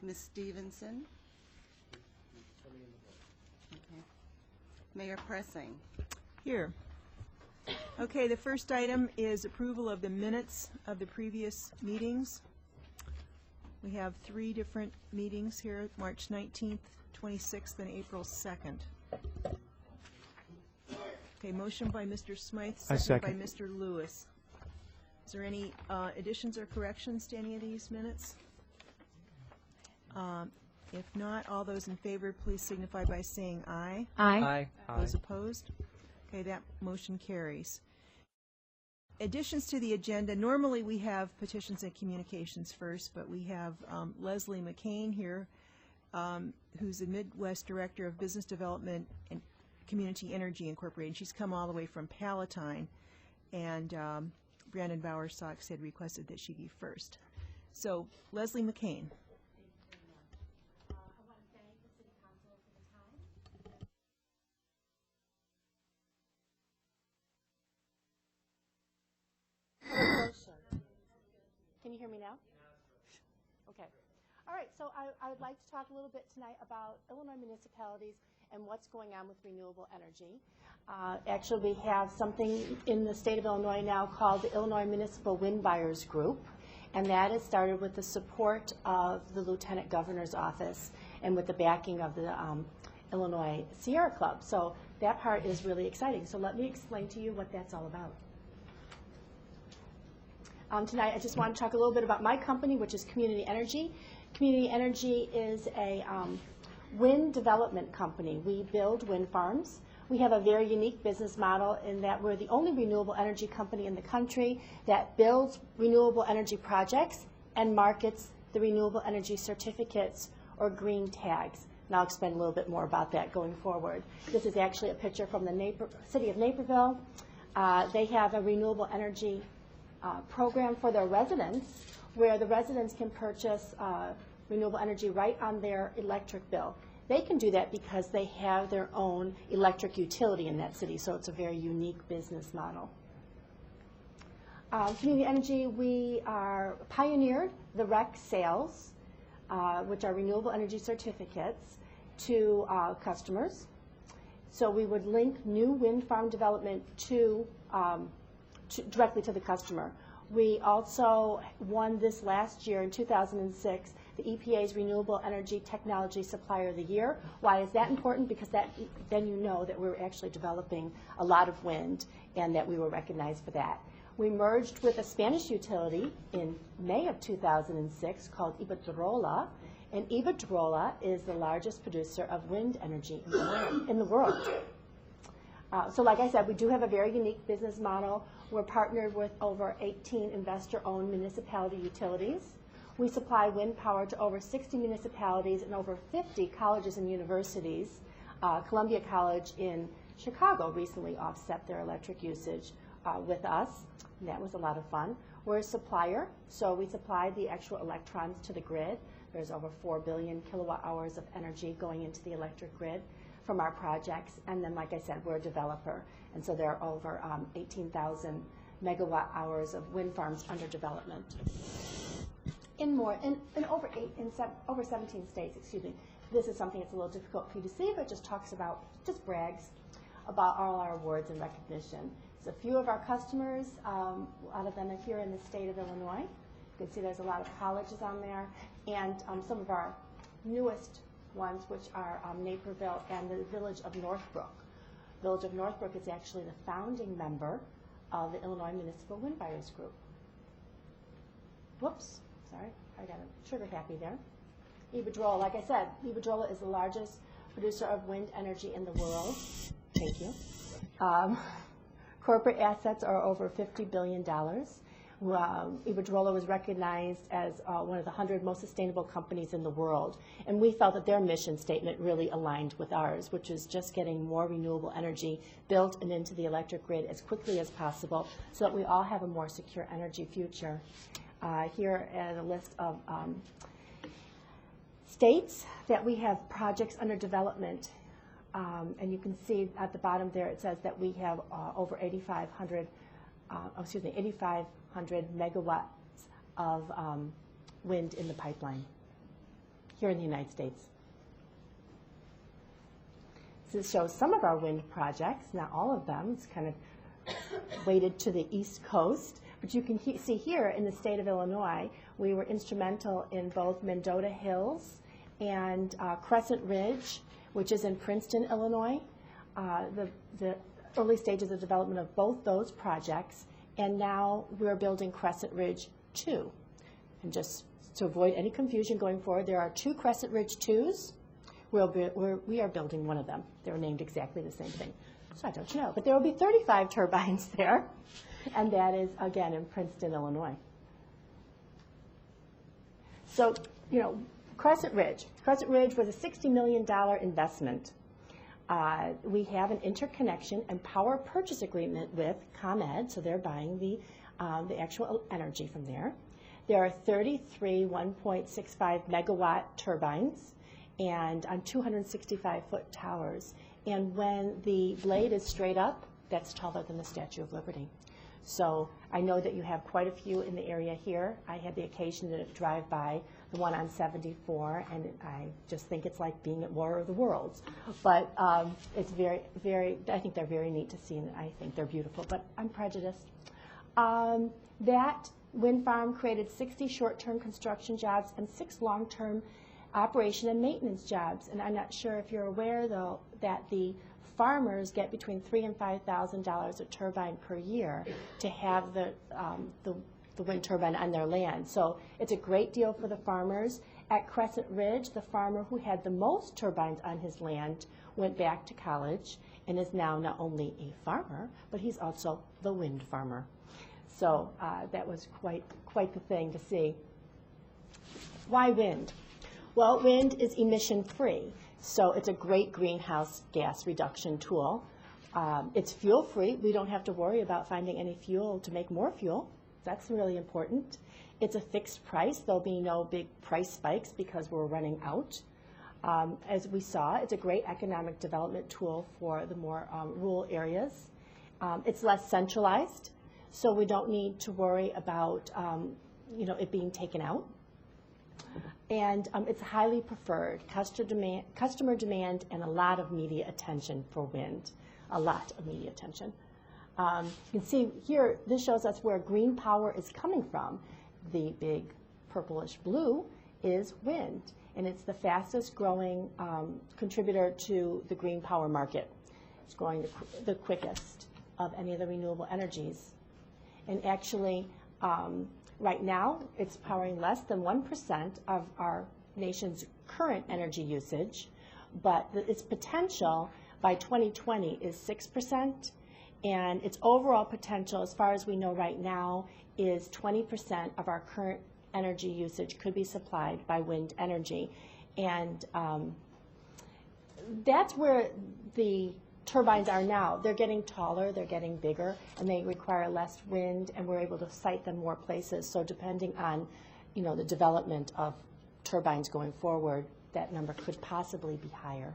Ms. Stevenson. Okay. Mayor Pressing. Here. Okay, the first item is approval of the minutes of the previous meetings. We have 3 different meetings here, March 19th, 26th, and April 2nd. Okay, motion by Mr. Smythe, second by Mr. Lewis. Is there any additions or corrections to any of these minutes? If not, all those in favor, please signify by saying aye. Aye. Those opposed? Okay, that motion carries. Additions to the agenda. Normally we have petitions and communications first, but we have Leslie McCain here, who's the Midwest Director of Business Development and Community Energy Incorporated. She's come all the way from Palatine, and Brandon Bowersox had requested that she be first. So, Leslie McCain. Can you hear me now? Okay. All right, so I would like to talk a little bit tonight about Illinois municipalities and what's going on with renewable energy. Actually, we have something in the state of Illinois now called the Illinois Municipal Wind Buyers Group, and that has started with the support of the Lieutenant Governor's Office and with the backing of the Illinois Sierra Club. So that part is really exciting. So let me explain to you what that's all about. Tonight, I just want to talk a little bit about my company, which is Community Energy. Community Energy is a wind development company. We build wind farms. We have a very unique business model in that we're the only renewable energy company in the country that builds renewable energy projects and markets the renewable energy certificates or green tags. And I'll explain a little bit more about that going forward. This is actually a picture from the city of Naperville. They have a renewable energy program for their residents where the residents can purchase renewable energy right on their electric bill. They can do that because they have their own electric utility in that city, so it's a very unique business model. Community Energy, we pioneered the REC sales, which are renewable energy certificates, to customers. So we would link new wind farm development directly to the customer. We also won this last year in 2006, the EPA's Renewable Energy Technology Supplier of the Year. Why is that important? Because then you know that we're actually developing a lot of wind and that we were recognized for that. We merged with a Spanish utility in May of 2006 called Iberdrola, and Iberdrola is the largest producer of wind energy in the world. So like I said, we do have a very unique business model. We're partnered with over 18 investor-owned municipality utilities. We supply wind power to over 60 municipalities and over 50 colleges and universities. Columbia College in Chicago recently offset their electric usage with us, and that was a lot of fun. We're a supplier, so we supply the actual electrons to the grid. There's over 4 billion kilowatt hours of energy going into the electric grid from our projects, and then, like I said, we're a developer, and so there are over 18,000 megawatt hours of wind farms under development. In over 17 states, excuse me. This is something that's a little difficult for you to see, but just just brags about all our awards and recognition. So a few of our customers, a lot of them are here in the state of Illinois. You can see there's a lot of colleges on there, and some of our newest ones, which are Naperville and the village of Northbrook. Village of Northbrook is actually the founding member of the Illinois Municipal Wind Buyers Group. Whoops, sorry, I got a trigger happy there. Iberdrola, like I said, Iberdrola is the largest producer of wind energy in the world. Thank you. Corporate assets are over $50 billion. Iberdrola was recognized as one of the 100 most sustainable companies in the world, and we felt that their mission statement really aligned with ours, which is just getting more renewable energy built and into the electric grid as quickly as possible so that we all have a more secure energy future. Here is a list of states that we have projects under development, and you can see at the bottom there it says that we have over 8,500 megawatts of wind in the pipeline. here in the United States. This shows some of our wind projects, not all of them. It's kind of weighted to the East Coast. But you can see here in the state of Illinois, we were instrumental in both Mendota Hills and Crescent Ridge, which is in Princeton, Illinois. The early stages of development of both those projects, and now we're building Crescent Ridge 2. And just to avoid any confusion going forward, there are 2 Crescent Ridge 2s. We are building one of them. They're named exactly the same thing. So I don't know. But there will be 35 turbines there, and that is, again, in Princeton, Illinois. So, you know, Crescent Ridge. Crescent Ridge was a $60 million investment. We have an interconnection and power purchase agreement with ComEd, so they're buying the actual energy from there. There are 33 1.65 megawatt turbines and on 265-foot towers. And when the blade is straight up, that's taller than the Statue of Liberty. So I know that you have quite a few in the area here. I had the occasion to drive by the one on 74, and I just think it's like being at War of the Worlds. But it's very, very, I think they're very neat to see, and I think they're beautiful, but I'm prejudiced. That wind farm created 60 short-term construction jobs and 6 long-term operation and maintenance jobs. And I'm not sure if you're aware, though, that the farmers get between $3,000 and $5,000 a turbine per year to have the wind turbine on their land. So it's a great deal for the farmers. At Crescent Ridge, the farmer who had the most turbines on his land went back to college and is now not only a farmer, but he's also the wind farmer. So that was quite the thing to see. Why wind? Well, wind is emission-free, so it's a great greenhouse gas reduction tool. It's fuel-free. We don't have to worry about finding any fuel to make more fuel. That's really important. It's a fixed price. There'll be no big price spikes because we're running out. As we saw, it's a great economic development tool for the more rural areas. It's less centralized, so we don't need to worry about it being taken out. And it's highly preferred, customer demand, and a lot of media attention for wind, a lot of media attention. You can see here, this shows us where green power is coming from. The big purplish blue is wind, and it's the fastest growing contributor to the green power market. It's growing the quickest of any of the renewable energies. And actually, right now, it's powering less than 1% of our nation's current energy usage, but its potential by 2020 is 6%, and its overall potential, as far as we know right now, is 20% of our current energy usage could be supplied by wind energy. And that's where the turbines are now. They're getting taller, they're getting bigger, and they require less wind, and we're able to site them more places. So depending on, the development of turbines going forward, that number could possibly be higher.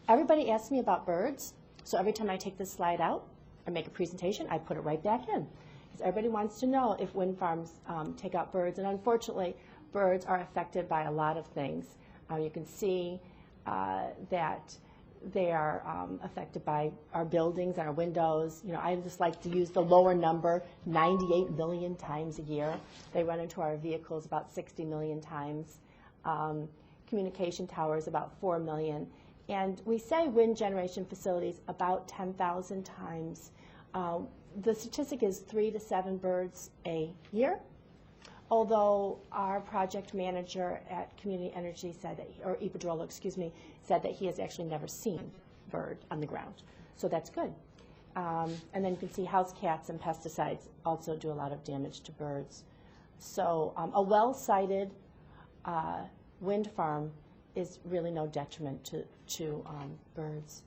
Everybody asks me about birds, so every time I take this slide out or make a presentation, I put it right back in. Because everybody wants to know if wind farms take out birds, and unfortunately, birds are affected by a lot of things. You can see that they are affected by our buildings and our windows. I just like to use the lower number, 98 million times a year. They run into our vehicles about 60 million times. Communication towers, about 4 million. And we say wind generation facilities about 10,000 times. The statistic is 3 to 7 birds a year. Although our project manager at Community Energy said that, or Iberdrola, said that he has actually never seen a bird on the ground. So that's good. And then you can see house cats and pesticides also do a lot of damage to birds. So a well-sited wind farm is really no detriment to birds.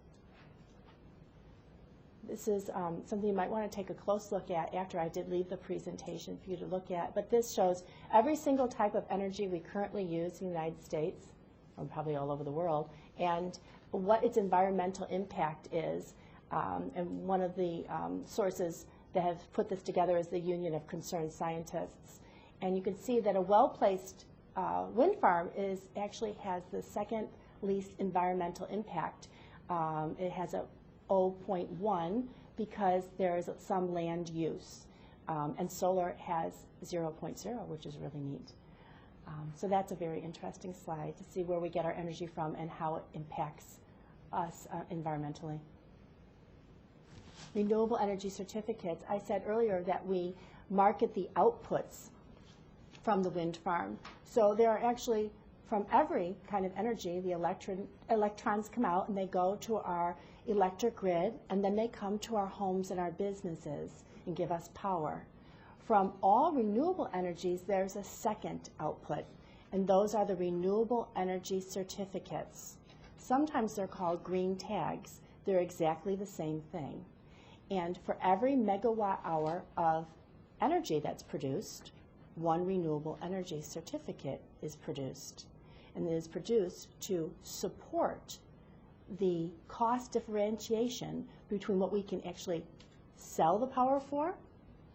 This is something you might want to take a close look at after I did leave the presentation for you to look at. But this shows every single type of energy we currently use in the United States, or probably all over the world, and what its environmental impact is. And one of the sources that have put this together is the Union of Concerned Scientists. And you can see that a well-placed wind farm actually has the second least environmental impact. It has a 0.1 because there is some land use. And solar has 0.0, which is really neat. So that's a very interesting slide to see where we get our energy from and how it impacts us environmentally. Renewable energy certificates. I said earlier that we market the outputs from the wind farm. So there are actually, from every kind of energy, the electrons come out and they go to our electric grid, and then they come to our homes and our businesses and give us power. From all renewable energies, there's a second output, and those are the renewable energy certificates. Sometimes they're called green tags. They're exactly the same thing. And for every megawatt hour of energy that's produced, one renewable energy certificate is produced. And it is produced to support the cost differentiation between what we can actually sell the power for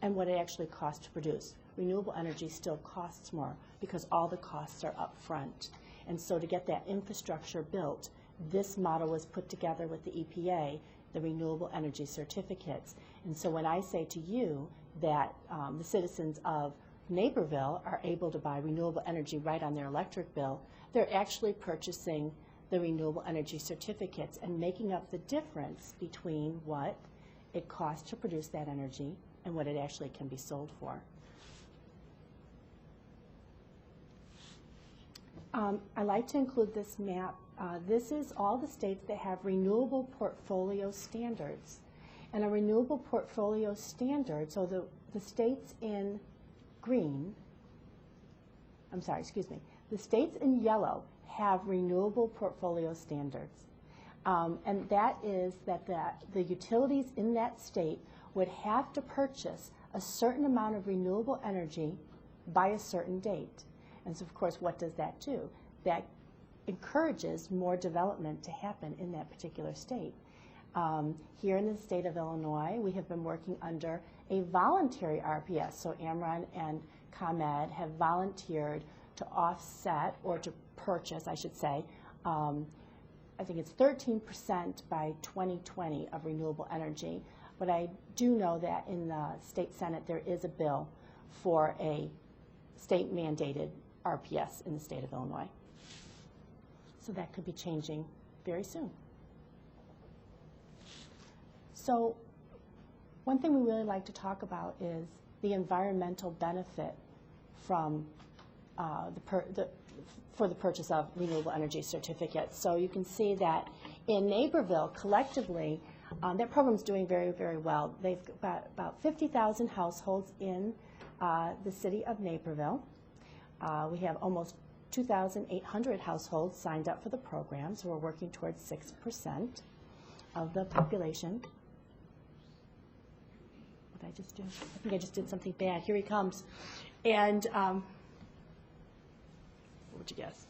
and what it actually costs to produce. Renewable energy still costs more because all the costs are up front. And so to get that infrastructure built, this model was put together with the EPA, the renewable energy certificates. And so when I say to you that the citizens of Naperville are able to buy renewable energy right on their electric bill, they're actually purchasing the renewable energy certificates and making up the difference between what it costs to produce that energy and what it actually can be sold for. I like to include this map. This is all the states that have renewable portfolio standards. And a renewable portfolio standard, so the states in green, the states in yellow have renewable portfolio standards. And that is that the utilities in that state would have to purchase a certain amount of renewable energy by a certain date. And so, of course, what does that do? That encourages more development to happen in that particular state. Here in the state of Illinois, we have been working under a voluntary RPS. So Ameren and ComEd have volunteered to offset, or to purchase, I should say, I think it's 13% by 2020 of renewable energy. But I do know that in the state Senate there is a bill for a state mandated RPS in the state of Illinois. So that could be changing very soon. So one thing we really like to talk about is the environmental benefit from for the purchase of renewable energy certificates. So you can see that in Naperville, collectively, that program's doing very, very well. They've got about 50,000 households in the city of Naperville. We have almost 2,800 households signed up for the program, so we're working towards 6% of the population. What did I just do? I think I just did something bad. Here he comes. And what would you guess?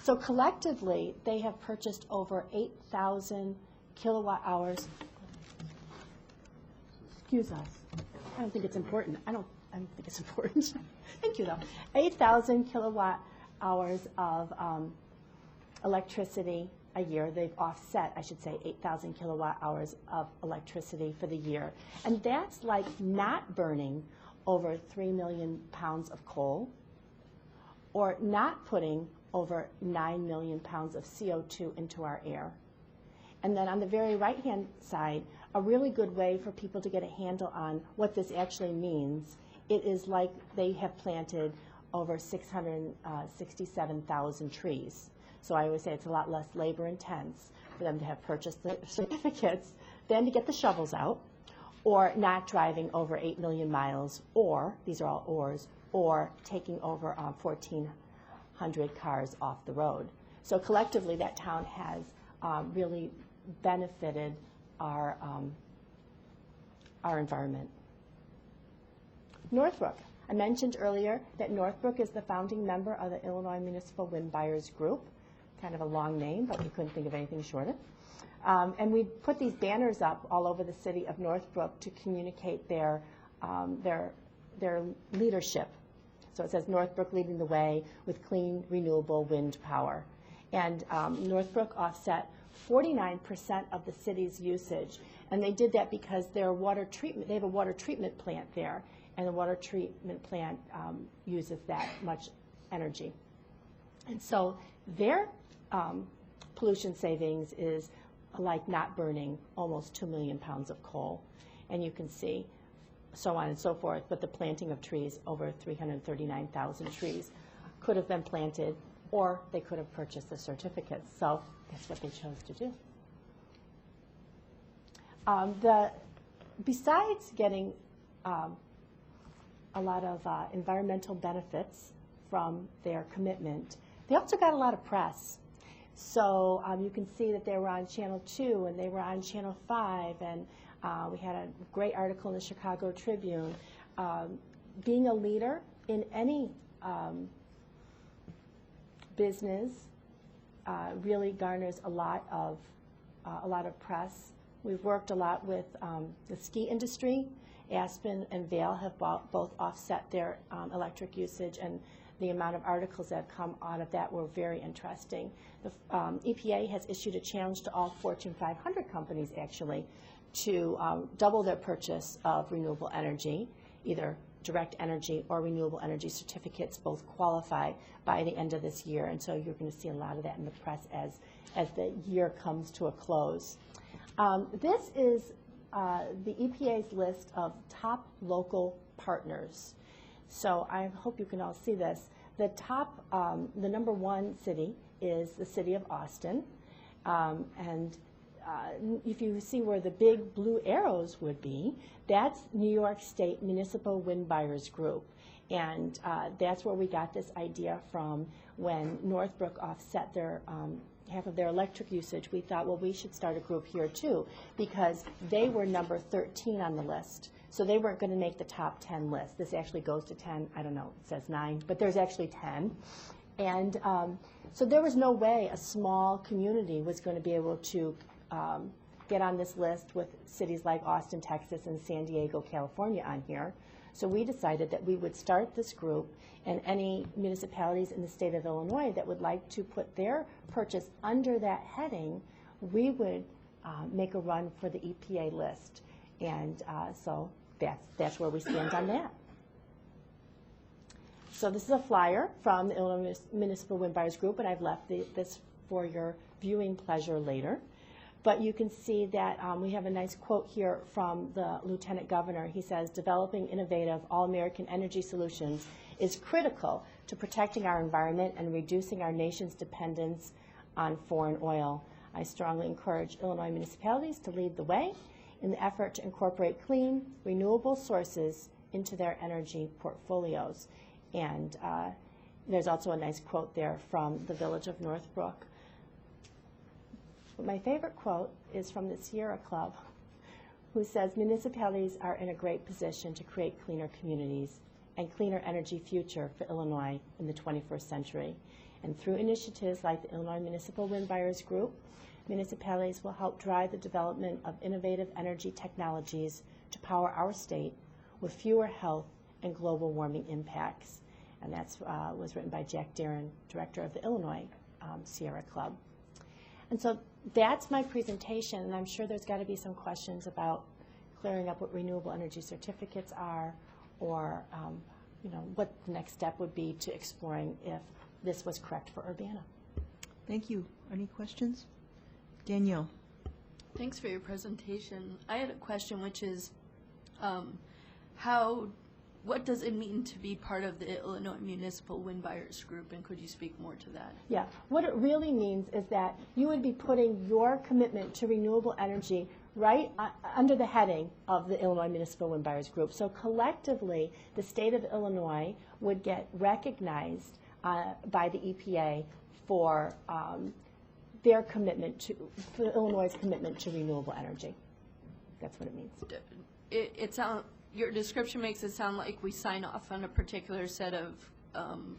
So collectively, they have purchased over 8,000 kilowatt hours. Excuse us. I don't think it's important. I don't think it's important. Thank you, though. 8,000 kilowatt hours of electricity a year. They've offset, I should say, 8,000 kilowatt hours of electricity for the year. And that's like not burning over 3 million pounds of coal, or not putting over 9 million pounds of CO2 into our air. And then on the very right-hand side, a really good way for people to get a handle on what this actually means, it is like they have planted over 667,000 trees. So I always say it's a lot less labor intense for them to have purchased the certificates than to get the shovels out, or not driving over 8 million miles, or, these are all ors, or taking over 1,400 cars off the road. So collectively, that town has really benefited our environment. Northbrook. I mentioned earlier that Northbrook is the founding member of the Illinois Municipal Wind Buyers Group. Kind of a long name, but we couldn't think of anything shorter. And we put these banners up all over the city of Northbrook to communicate their leadership. So it says Northbrook leading the way with clean, renewable wind power. And Northbrook offset 49% of the city's usage. And they did that because they have a water treatment plant there, and the water treatment plant uses that much energy. And so their pollution savings is like not burning almost 2 million pounds of coal. And you can see so on and so forth, but the planting of trees, over 339,000 trees, could have been planted, or they could have purchased the certificates. So that's what they chose to do. Besides getting a lot of environmental benefits from their commitment, they also got a lot of press. So you can see that they were on Channel 2 and they were on Channel 5, and we had a great article in the Chicago Tribune. Being a leader in any business really garners a lot of press. We've worked a lot with the ski industry. Aspen and Vail have both offset their electric usage, and the amount of articles that have come out of that were very interesting. The EPA has issued a challenge to all Fortune 500 companies, actually, to double their purchase of renewable energy, either direct energy or renewable energy certificates. Both qualify by the end of this year, and so you're going to see a lot of that in the press as the year comes to a close. This is the EPA's list of top local partners. So I hope you can all see this. The top, the number one city is the city of Austin. And if you see where the big blue arrows would be, that's New York State Municipal Wind Buyers Group. And that's where we got this idea from when Northbrook offset their half of their electric usage. We thought, well, we should start a group here too, because they were number 13 on the list. So they weren't going to make the top 10 list. This actually goes to 10. I don't know, it says 9, but there's actually 10. And so there was no way a small community was going to be able to get on this list with cities like Austin, Texas, and San Diego, California on here. So we decided that we would start this group, and any municipalities in the state of Illinois that would like to put their purchase under that heading, we would make a run for the EPA list. And so that's where we stand on that. So this is a flyer from the Illinois Municipal Wind Buyers Group, and I've left this for your viewing pleasure later. But you can see that we have a nice quote here from the Lieutenant Governor. He says, developing innovative all-American energy solutions is critical to protecting our environment and reducing our nation's dependence on foreign oil. I strongly encourage Illinois municipalities to lead the way in the effort to incorporate clean, renewable sources into their energy portfolios. And there's also a nice quote there from the Village of Northbrook. But my favorite quote is from the Sierra Club, who says, municipalities are in a great position to create cleaner communities and cleaner energy future for Illinois in the 21st century. And through initiatives like the Illinois Municipal Wind Buyers Group, municipalities will help drive the development of innovative energy technologies to power our state with fewer health and global warming impacts. And that was written by Jack Darren, director of the Illinois Sierra Club. And so that's my presentation, and I'm sure there's got to be some questions about clearing up what renewable energy certificates are, or what the next step would be to exploring if this was correct for Urbana. Thank you. Any questions? Danielle. Thanks for your presentation. I had a question, which is what does it mean to be part of the Illinois Municipal Wind Buyers Group, and could you speak more to that? Yeah, what it really means is that you would be putting your commitment to renewable energy right under the heading of the Illinois Municipal Wind Buyers Group. So collectively, the state of Illinois would get recognized by the EPA for their commitment for Illinois' commitment to renewable energy. That's what it means. Your description makes it sound like we sign off on a particular set of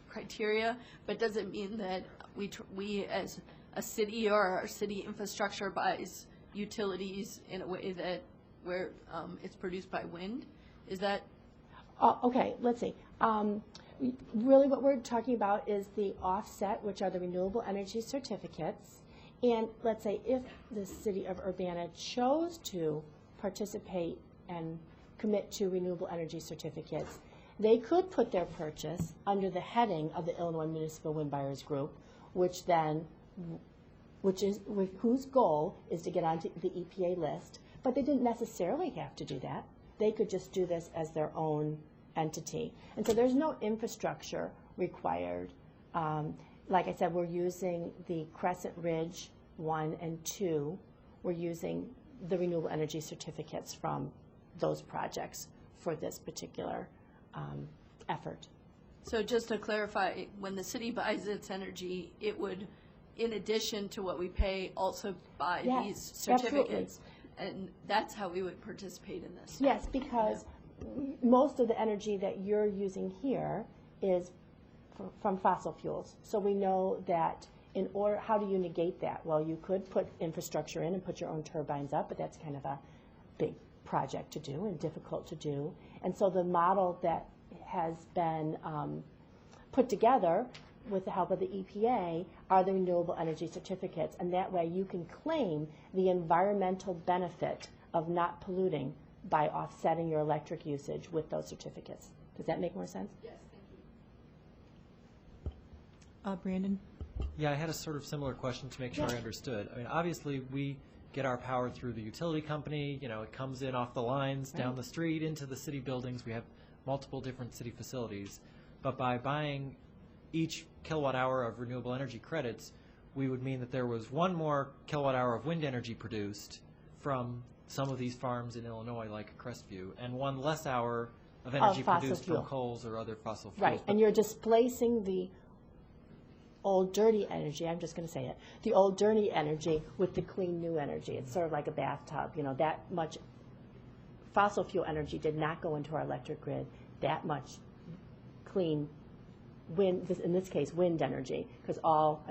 criteria, but does it mean that we as a city or our city infrastructure buys utilities in a way that where it's produced by wind? Is that? Okay, let's see. Really what we're talking about is the offset, which are the renewable energy certificates. And let's say if the city of Urbana chose to participate and commit to renewable energy certificates, they could put their purchase under the heading of the Illinois Municipal Wind Buyers Group, which then, whose goal is to get onto the EPA list. But they didn't necessarily have to do that. They could just do this as their own entity. And so there's no infrastructure required. Like I said, we're using the Crescent Ridge 1 and 2. We're using the renewable energy certificates from those projects for this particular effort. So just to clarify, when the city buys its energy, it would, in addition to what we pay, also buy Yes, these certificates. absolutely. And that's how we would participate in this. Yes, because most of the energy that you're using here is from fossil fuels. So we know that in order, how do you negate that? Well, you could put infrastructure in and put your own turbines up, but that's kind of a big project to do and difficult to do. And so the model that has been put together with the help of the EPA are the renewable energy certificates, and that way you can claim the environmental benefit of not polluting by offsetting your electric usage with those certificates. Does that make more sense? Yes, thank you. Brandon? Yeah, I had a sort of similar question to make sure I understood. I mean, obviously, we get our power through the utility company. You know, it comes in off the lines, down the street, into the city buildings. We have multiple different city facilities. But by buying each kilowatt hour of renewable energy credits, we would mean that there was one more kilowatt hour of wind energy produced from some of these farms in Illinois, like Crestview, and one less hour of energy fossil produced fuel. from coals or other fossil fuels. Right, and you're displacing the old dirty energy, I'm just going to say it, the old dirty energy with the clean new energy. It's sort of like a bathtub, you know, that much fossil fuel energy did not go into our electric grid, that much clean wind, in this case, wind energy, because all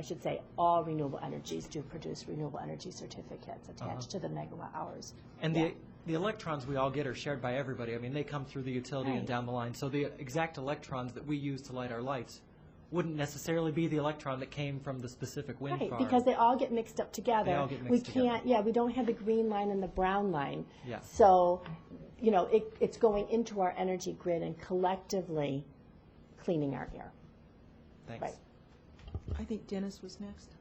renewable energies do produce renewable energy certificates attached to the megawatt hours. And the electrons we all get are shared by everybody. I mean, they come through the utility and Right. down the line. So the exact electrons that we use to light our lights wouldn't necessarily be the electron that came from the specific wind Right, farm. because they all get mixed up together. They all get We mixed together. can't, yeah, we don't have the green line and the brown line. Yeah. So, you know, it's going into our energy grid and collectively cleaning our air. Thanks. Right. I think Dennis was next.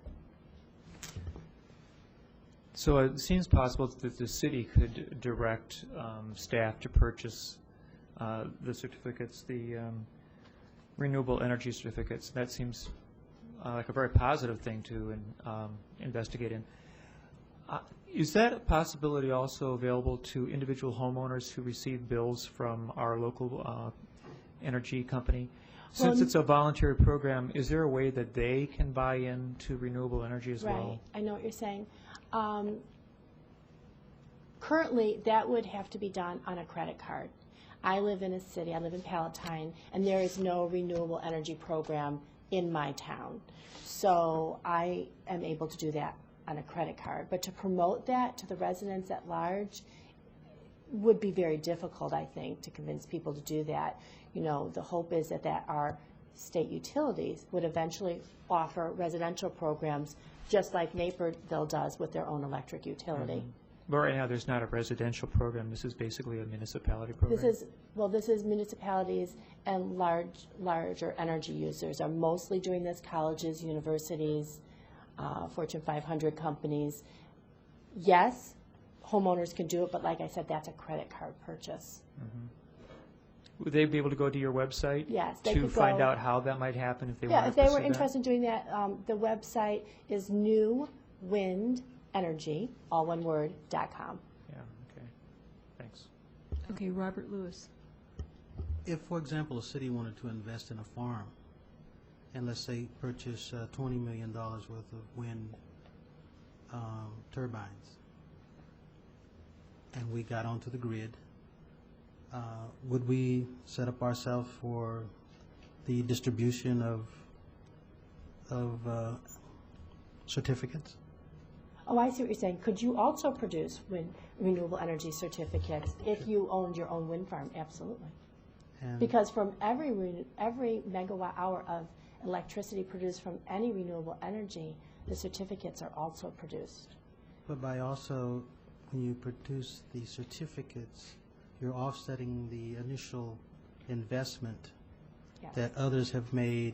So it seems possible that the city could direct staff to purchase the certificates, the renewable energy certificates. That seems like a very positive thing to investigate in. Is that a possibility also available to individual homeowners who receive bills from our local energy company? Since it's a voluntary program, is there a way that they can buy into renewable energy as well? Right, I know what you're saying. Currently, that would have to be done on a credit card. I live in a city, I live in Palatine, and there is no renewable energy program in my town. So I am able to do that on a credit card. But to promote that to the residents at large would be very difficult, I think, to convince people to do that. You know, the hope is that our state utilities would eventually offer residential programs just like Naperville does with their own electric utility. But right now, there's not a residential program. This is basically a municipality program. This is municipalities and larger energy users are mostly doing this, colleges, universities, Fortune 500 companies. Yes, homeowners can do it, but like I said, that's a credit card purchase. Would they be able to go to your website? Yes, they to could find go- out how that might happen if they Yeah, want if to they pursue were that? interested in doing that, the website is newwindenergy, all one word, .com. Yeah, okay. Thanks. Okay, Robert Lewis. If, for example, a city wanted to invest in a farm, and let's say purchase $20 million worth of wind turbines, and we got onto the grid, would we set up ourselves for the distribution of certificates? Oh, I see what you're saying. Could you also produce renewable energy certificates if you owned your own wind farm? Absolutely. And Because from every megawatt hour of electricity produced from any renewable energy, the certificates are also produced. But by also, when you produce the certificates, you're offsetting the initial investment Yes. that others have made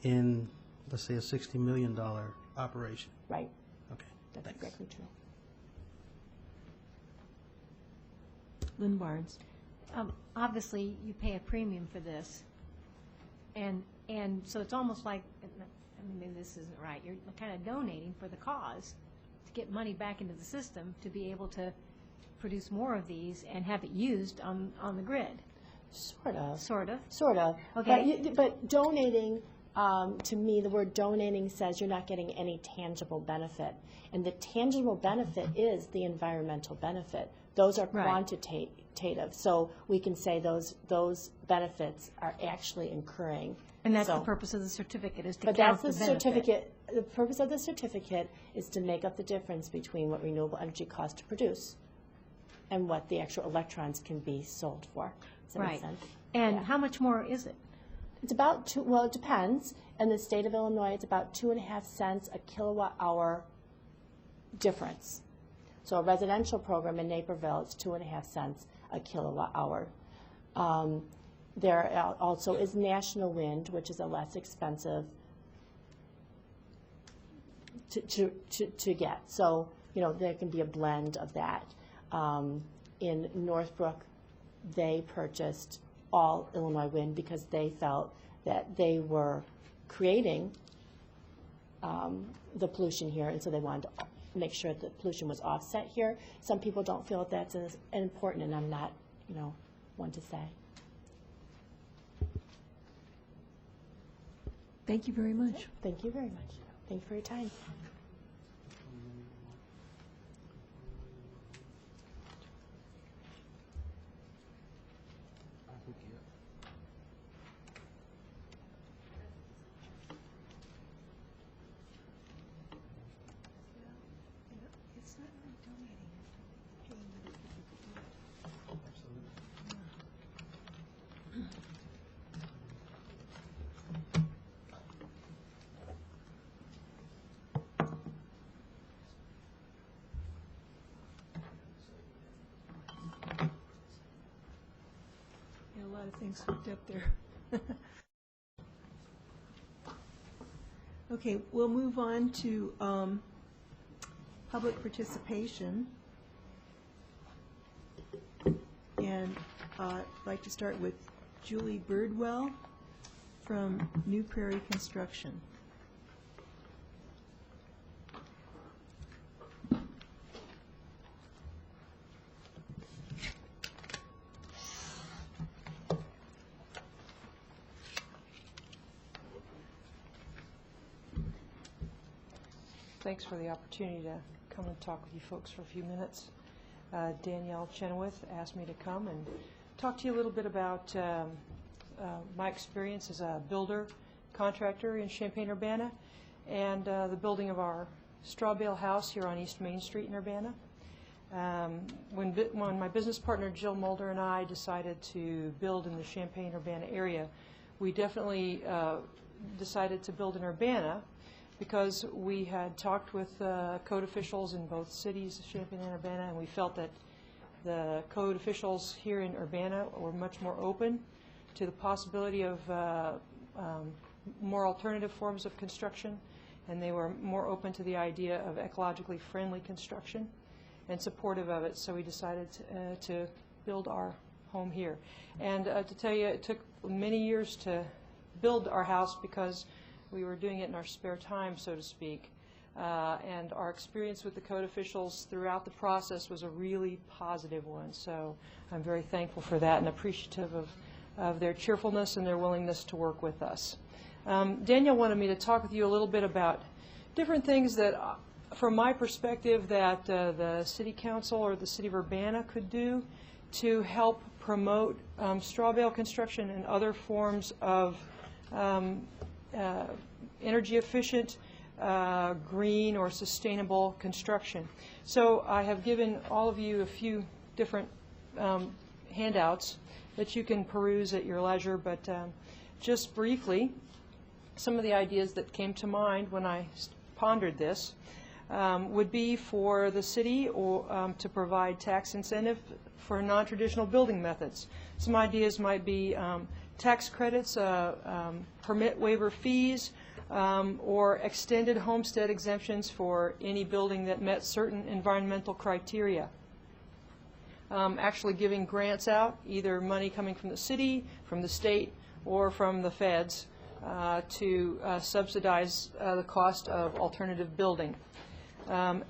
in, let's say, a $60 million operation. Right, Okay, that's thanks. exactly true. Lynn Barnes. Obviously, you pay a premium for this, and so it's almost like, I mean, maybe this isn't right, you're kind of donating for the cause to get money back into the system to be able to produce more of these and have it used on the grid, Sort of. sort of. Sort of. Okay. But donating, to me, the word donating says you're not getting any tangible benefit. And the tangible benefit is the environmental benefit. Those are Right. quantitative. So we can say those benefits are actually incurring. And that's the So- purpose of the certificate, is to But count that's the the benefit. certificate, the purpose of the certificate is to make up the difference between what renewable energy costs to produce and what the actual electrons can be sold for. Does that make Right. sense? And Yeah. how much more is it? It's about well, it depends. In the state of Illinois, it's about 2.5 cents a kilowatt hour difference. So a residential program in Naperville, it's 2.5 cents a kilowatt hour. There also is National Wind, which is a less expensive to get. So, there can be a blend of that. In Northbrook, they purchased all Illinois Wind because they felt that they were creating the pollution here, and so they wanted to make sure that the pollution was offset here. Some people don't feel that that's as important, and I'm not, one to say. Thank you very much. Thank you very much. Thank you for your time. Yeah, a lot of things hooked up there. Okay, we'll move on to public participation. And I'd like to start with Julie Birdwell from New Prairie Construction. Thanks for the opportunity to come and talk with you folks for a few minutes. Danielle Chenoweth asked me to come and talk to you a little bit about my experience as a builder contractor in Champaign-Urbana and the building of our straw bale house here on East Main Street in Urbana. When my business partner Jill Mulder and I decided to build in the Champaign-Urbana area, we definitely decided to build in Urbana because we had talked with code officials in both cities, Champaign and Urbana, and we felt that the code officials here in Urbana were much more open to the possibility of more alternative forms of construction, and they were more open to the idea of ecologically friendly construction and supportive of it, so we decided to build our home here. And to tell you, it took many years to build our house because we were doing it in our spare time, so to speak. And our experience with the code officials throughout the process was a really positive one. So I'm very thankful for that and appreciative of their cheerfulness and their willingness to work with us. Danielle wanted me to talk with you a little bit about different things that, from my perspective, that the City Council or the City of Urbana could do to help promote straw bale construction and other forms of energy efficient, green or sustainable construction. So I have given all of you a few different handouts that you can peruse at your leisure, but just briefly, some of the ideas that came to mind when I pondered this would be for the city or to provide tax incentive for non-traditional building methods. Some ideas might be tax credits, permit waiver fees, or extended homestead exemptions for any building that met certain environmental criteria. Actually giving grants out, either money coming from the city, from the state, or from the feds to subsidize the cost of alternative building.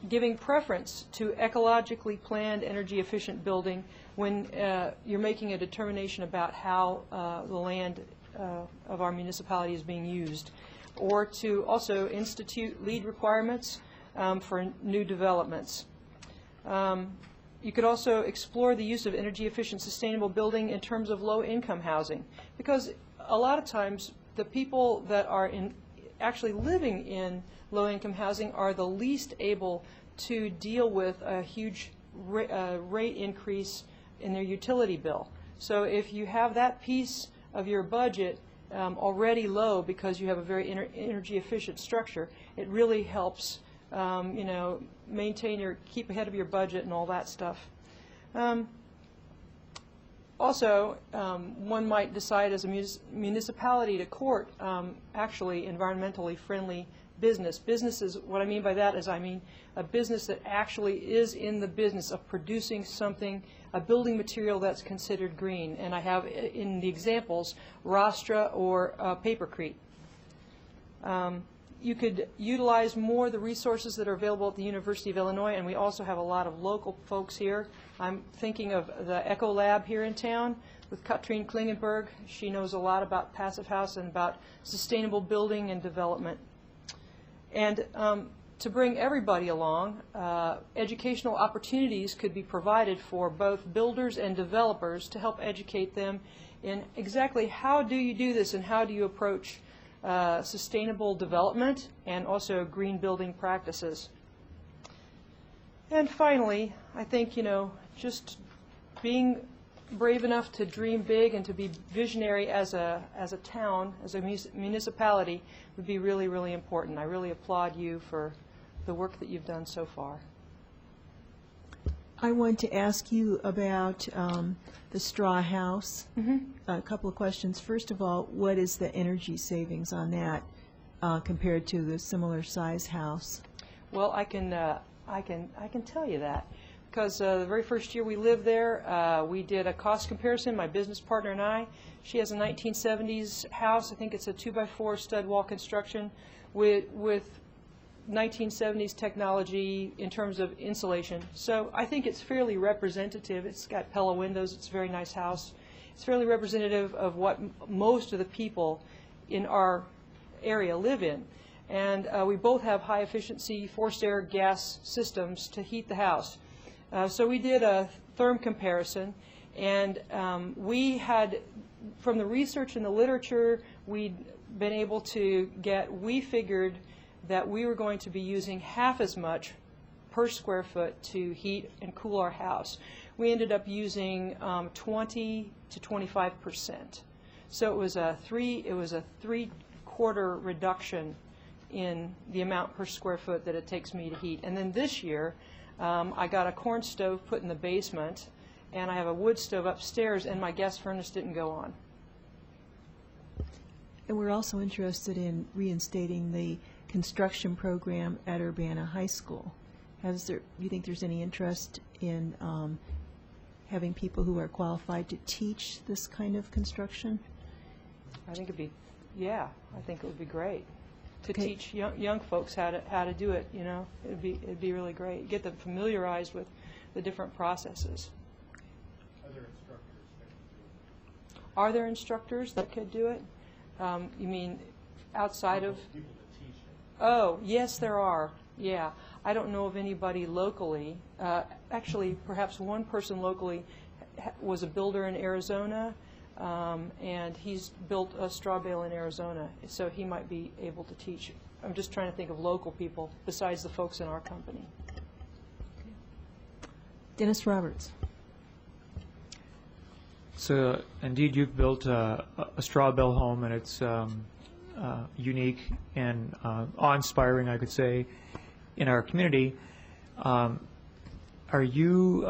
Giving preference to ecologically planned energy efficient building when you're making a determination about how the land of our municipality is being used, or to also institute LEED requirements for new developments. You could also explore the use of energy efficient sustainable building in terms of low income housing, because a lot of times the people that are actually living in low income housing are the least able to deal with a huge rate increase in their utility bill. So if you have that piece of your budget already low because you have a very energy efficient structure, it really helps you know, keep ahead of your budget and all that stuff. Also, one might decide as a municipality to court actually environmentally friendly business. Business is, what I mean by that is I mean a business that actually is in the business of producing something, a building material that's considered green. And I have in the examples Rostra or Papercrete. You could utilize more the resources that are available at the University of Illinois, and we also have a lot of local folks here. I'm thinking of the Eco Lab here in town with Katrine Klingenberg. She knows a lot about Passive House and about sustainable building and development. And to bring everybody along, educational opportunities could be provided for both builders and developers to help educate them in exactly how do you do this and how do you approach sustainable development and also green building practices. And finally, I think, you know, just being brave enough to dream big and to be visionary as a town, as a municipality would be really, really important. I really applaud you for the work that you've done so far. I want to ask you about the straw house. A couple of questions. First of all, what is the energy savings on that compared to the similar size house? Well, I can tell you that because the very first year we lived there, we did a cost comparison. My business partner and I. She has a 1970s house. I think it's a 2x4 stud wall construction with 1970s technology in terms of insulation. So I think it's fairly representative. It's got Pella windows. It's a very nice house. It's fairly representative of what most of the people in our area live in. And we both have high efficiency forced air gas systems to heat the house. So we did a therm comparison, and we had, from the research in the literature, we'd been able to we figured that we were going to be using half as much per square foot to heat and cool our house. We ended up using 20 to 25%. So it was a 3/4 reduction in the amount per square foot that it takes me to heat. And then this year, I got a corn stove put in the basement, and I have a wood stove upstairs, and my gas furnace didn't go on. And we're also interested in reinstating the construction program at Urbana High School. Do you think there's any interest in having people who are qualified to teach this kind of construction? I think I think it would be great to teach young folks how to do it. You know, it'd be really great. Get them familiarized with the different processes. Are there instructors that could do it? You mean outside of? Oh, yes, there are. Yeah. I don't know of anybody locally. Actually, perhaps one person locally was a builder in Arizona, and he's built a straw bale in Arizona, so he might be able to teach. I'm just trying to think of local people besides the folks in our company. Dennis Roberts. So indeed, you've built a straw bale home, and it's unique and awe-inspiring, I could say, in our community. Are you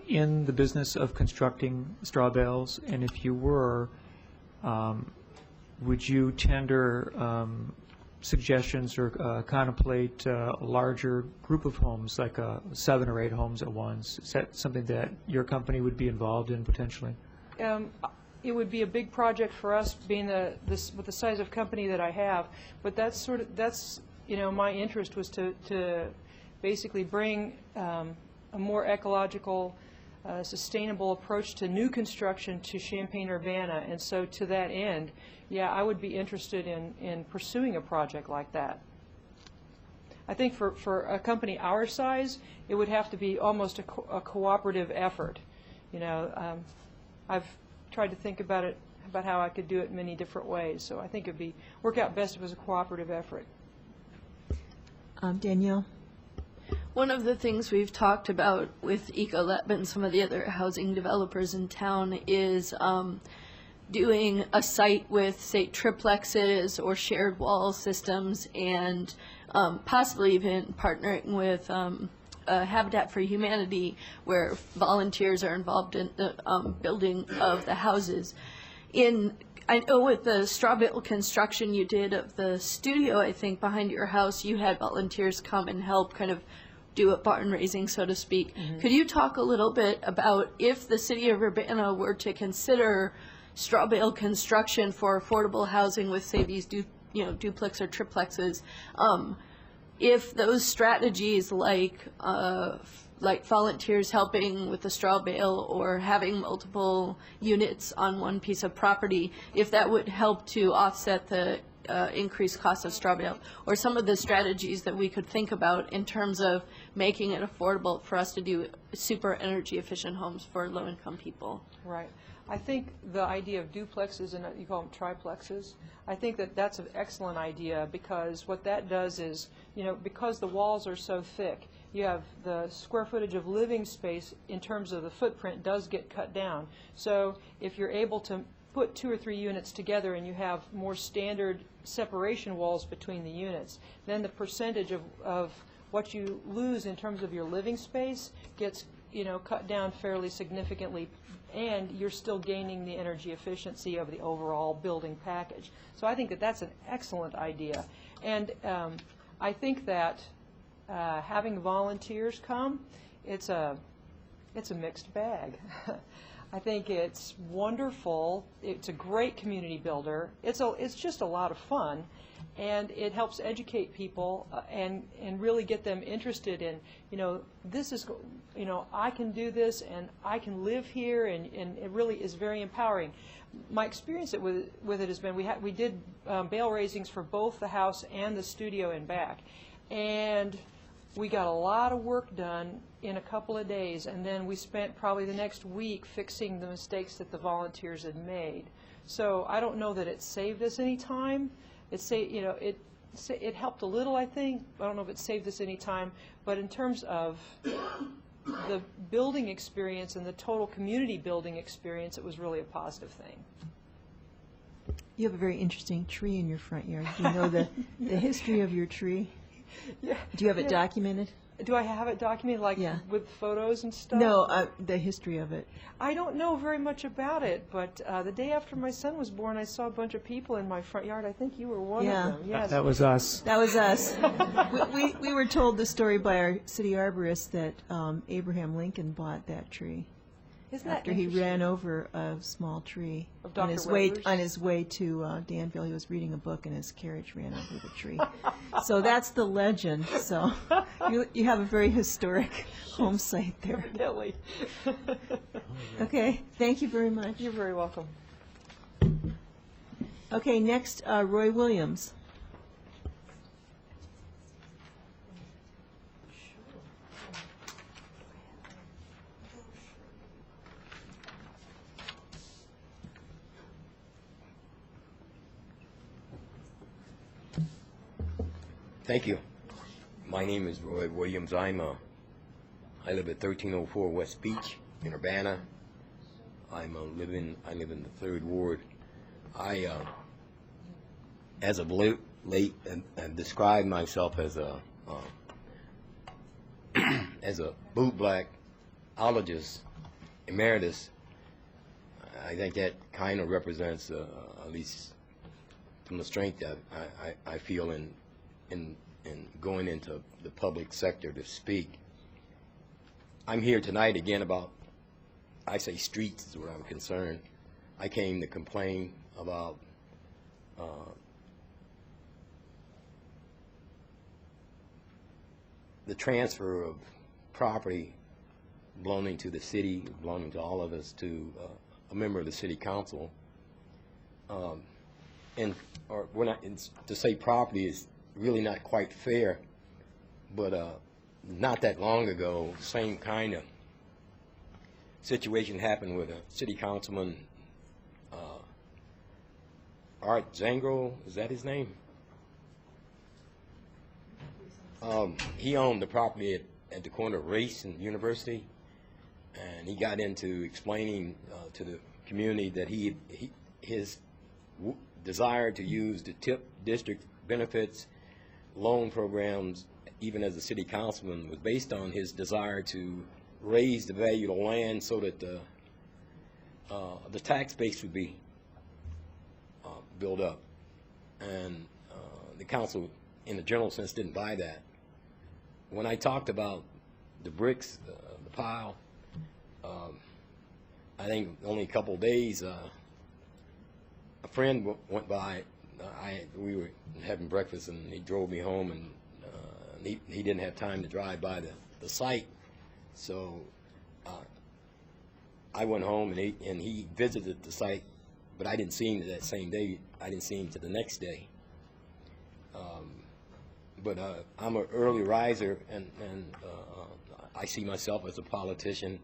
in the business of constructing straw bales? And if you were, would you tender suggestions or contemplate a larger group of homes, like 7 or 8 homes at once? Is that something that your company would be involved in potentially? It would be a big project for us, being with the size of company that I have. But that's my interest was to basically bring a more ecological, sustainable approach to new construction to Champaign-Urbana. And so to that end, yeah, I would be interested in pursuing a project like that. I think for a company our size, it would have to be almost a cooperative effort. I've tried to think about how I could do it in many different ways. So I think it'd work out best if it was a cooperative effort. Danielle? One of the things we've talked about with Ecolab and some of the other housing developers in town is doing a site with, say, triplexes or shared wall systems, and possibly even partnering with Habitat for Humanity, where volunteers are involved in the building of the houses. I know with the straw bale construction you did of the studio, I think, behind your house, you had volunteers come and help kind of do a barn raising, so to speak. Mm-hmm. Could you talk a little bit about if the city of Urbana were to consider straw bale construction for affordable housing with, say, these duplex or triplexes, if those strategies like volunteers helping with the straw bale or having multiple units on one piece of property, if that would help to offset the increased cost of straw bale, or some of the strategies that we could think about in terms of making it affordable for us to do super energy efficient homes for low income people. Right. I think the idea of duplexes, and you call them triplexes, I think that's an excellent idea, because what that does is, because the walls are so thick, you have the square footage of living space in terms of the footprint does get cut down. So if you're able to put 2 or 3 units together and you have more standard separation walls between the units, then the percentage of what you lose in terms of your living space gets cut down fairly significantly, and you're still gaining the energy efficiency of the overall building package. So I think that that's an excellent idea. And I think that having volunteers come, it's a mixed bag. I think it's wonderful. It's a great community builder. It's just a lot of fun, and it helps educate people and really get them interested in, this is, I can do this and I can live here, and it really is very empowering. My experience with it has been we did bale raisings for both the house and the studio and back, and we got a lot of work done in a couple of days, and then we spent probably the next week fixing the mistakes that the volunteers had made. So I don't know that it saved us any time. It helped a little, I think. I don't know if it saved us any time, but in terms of the building experience and the total community building experience, it was really a positive thing. You have a very interesting tree in your front yard. Do you know the history of your tree? Yeah. Do you have it documented? Do I have it documented, with photos and stuff? No, the history of it. I don't know very much about it, but the day after my son was born, I saw a bunch of people in my front yard. I think you were one of them. Yes. That was us. That was us. we were told the story by our city arborist that Abraham Lincoln bought that tree. Isn't that after he ran over a small tree of on Dr. his way to Danville. He was reading a book and his carriage ran over the tree. So that's the legend. So you have a very historic home site there. Evidently. Okay, thank you very much. You're very welcome. Okay, next, Roy Williams. Thank you. My name is Roy Williams. I live at 1304 West Beach in Urbana. I live in the third ward. I, as of late, describe myself as a as a bootblackologist emeritus. I think that kind of represents, at least from the strength that I feel in going into the public sector to speak. I'm here tonight again about, I say streets is where I'm concerned. I came to complain about the transfer of property belonging to the city, belonging to all of us, to a member of the city council. Or we're not, to say property is really not quite fair, but not that long ago, same kind of situation happened with a city councilman, Art Zangro, is that his name? He owned the property at the corner of Race and University, and he got into explaining to the community that his desire to use the TIP district benefits loan programs, even as a city councilman, was based on his desire to raise the value of the land so that the tax base would be built up. And the council, in a general sense, didn't buy that. When I talked about the bricks, the pile, I think only a couple of days, a friend went by. We were having breakfast, and he drove me home, and he didn't have time to drive by the site. So I went home, and he visited the site, but I didn't see him that same day. I didn't see him to the next day. But I'm an early riser, and I see myself as a politician,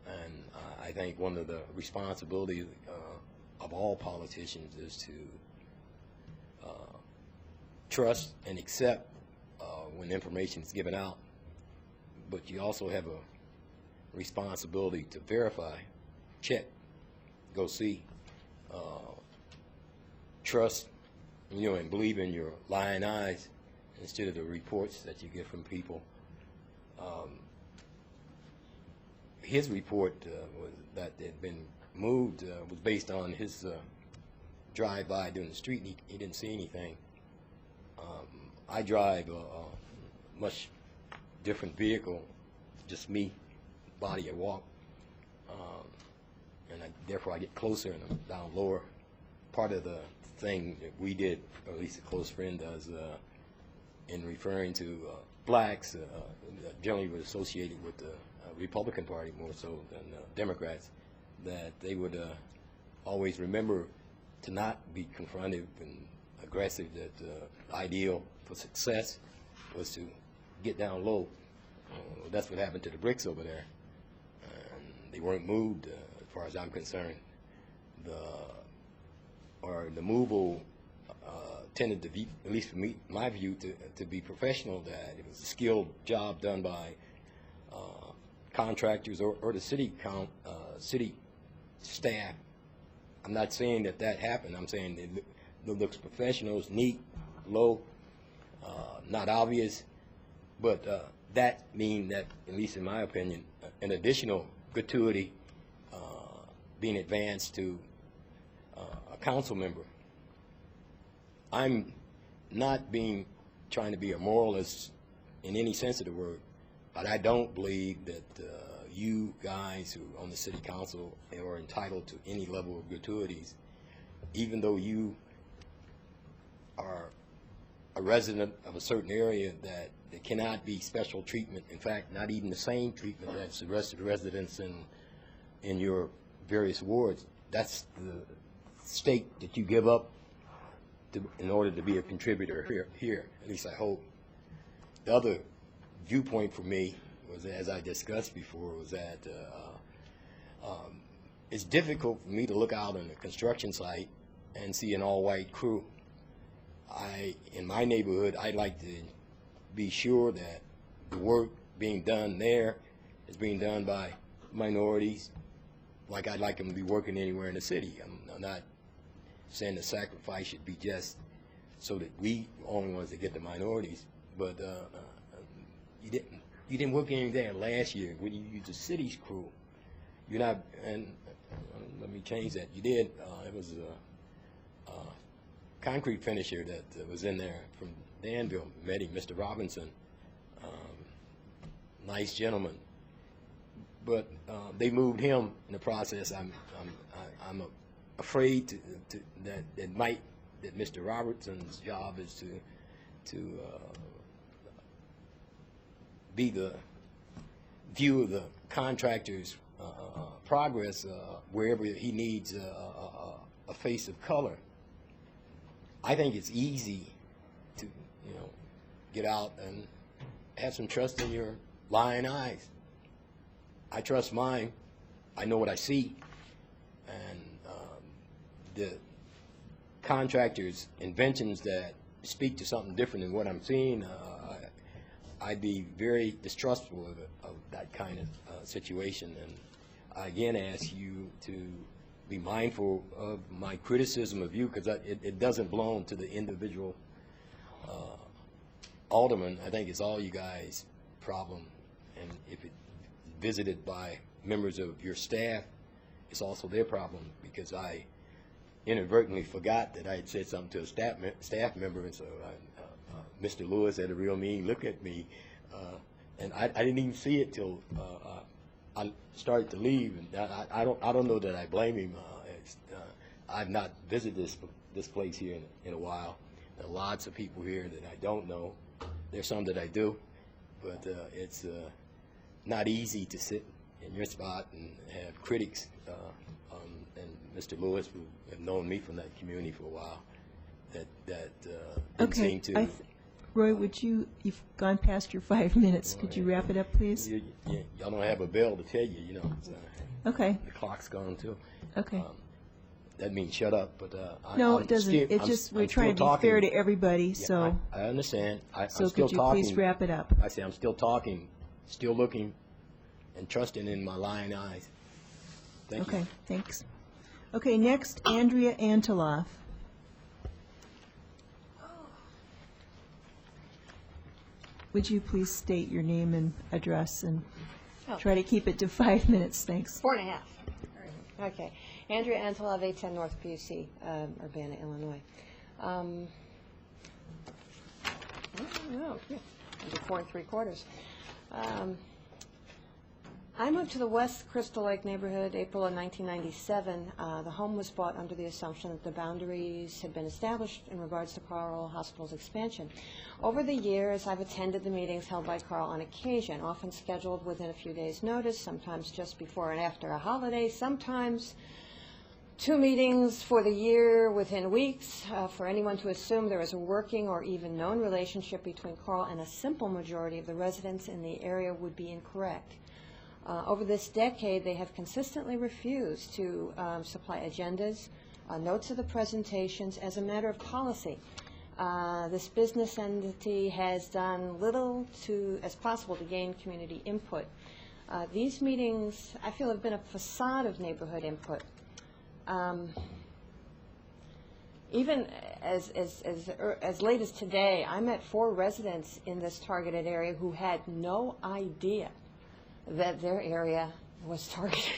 and I think one of the responsibilities of all politicians is to trust and accept when information is given out, but you also have a responsibility to verify, check, go see, trust, and believe in your lying eyes instead of the reports that you get from people. His report was that had been moved was based on his drive-by down the street, and he didn't see anything. I drive a much different vehicle, just me, body, I walk, and therefore I get closer and I'm down lower. Part of the thing that we did, or at least a close friend does, in referring to blacks, generally was associated with the Republican Party more so than Democrats, that they would always remember to not be confrontive and aggressive, that the ideal for success was to get down low. That's what happened to the bricks over there. And they weren't moved, as far as I'm concerned. The movable tended to be, at least for me, my view, to be professional, that it was a skilled job done by contractors or the city staff. I'm not saying that happened. I'm saying it looks professional, it's neat, low, not obvious, but that means that, at least in my opinion, an additional gratuity being advanced to a council member. I'm not trying to be a moralist in any sense of the word, but I don't believe that you guys who are on the city council are entitled to any level of gratuities, even though you are a resident of a certain area, that there cannot be special treatment. In fact, not even the same treatment as the rest of the residents in your various wards. That's the stake that you give up in order to be a contributor here, at least I hope. The other viewpoint for me was, as I discussed before, was that it's difficult for me to look out on a construction site and see an all-white crew. In my neighborhood, I'd like to be sure that the work being done there is being done by minorities, like I'd like them to be working anywhere in the city. I'm not saying the sacrifice should be just so that we only ones that get the minorities, but you didn't work anything there last year when you used the city's crew. You're not, and let me change that. You did. It was a concrete finisher that was in there from Danville. Met him, Mr. Robinson. Nice gentleman. But they moved him in the process. I'm afraid that Mr. Robertson's job is to be the view of the contractor's progress wherever he needs a face of color. I think it's easy to, get out and have some trust in your lying eyes. I trust mine. I know what I see. And the contractor's inventions that speak to something different than what I'm seeing, I'd be very distrustful of that kind of situation. And I again ask you to be mindful of my criticism of you, because it doesn't belong to the individual alderman. I think it's all you guys' problem. And if it's visited by members of your staff, it's also their problem, because I inadvertently forgot that I had said something to a staff member, and so Mr. Lewis had a real mean look at me, and I didn't even see it till I started to leave. And I don't know that I blame him. I've not visited this place here in a while. There are lots of people here that I don't know. There's some that I do, but it's not easy to sit in your spot and have critics, and Mr. Lewis, who have known me from that community for a while, that didn't seem to. Roy, you've gone past your 5 minutes. Could you wrap it up, please? Y'all don't have a bell to tell you, Okay. The clock's gone too. Okay. That means shut up, but no, it doesn't. It's just we're trying to be fair to everybody. Yeah, so I understand. I'm so still could you talking. please wrap it up? I say I'm still talking, still looking, and trusting in my lying eyes. Thank you. Okay, thanks. Okay, next, Andrea Anteloff. Would you please state your name and address and try to keep it to 5 minutes? Thanks. 4.5. Okay. Andrea Anteloff, 810 North PUC, Urbana, Illinois. I don't know. Yeah. 4 3/4. I moved to the West Crystal Lake neighborhood April of 1997. The home was bought under the assumption that the boundaries had been established in regards to Carl Hospital's expansion. Over the years, I've attended the meetings held by Carl on occasion, often scheduled within a few days' notice, sometimes just before and after a holiday, sometimes 2 meetings for the year within weeks. For anyone to assume there is a working or even known relationship between Carl and a simple majority of the residents in the area would be incorrect. Over this decade, they have consistently refused to supply agendas, notes of the presentations as a matter of policy. This business entity has done little as possible to gain community input. These meetings, I feel, have been a facade of neighborhood input. Even as late as today, I met 4 residents in this targeted area who had no idea that their area was targeted.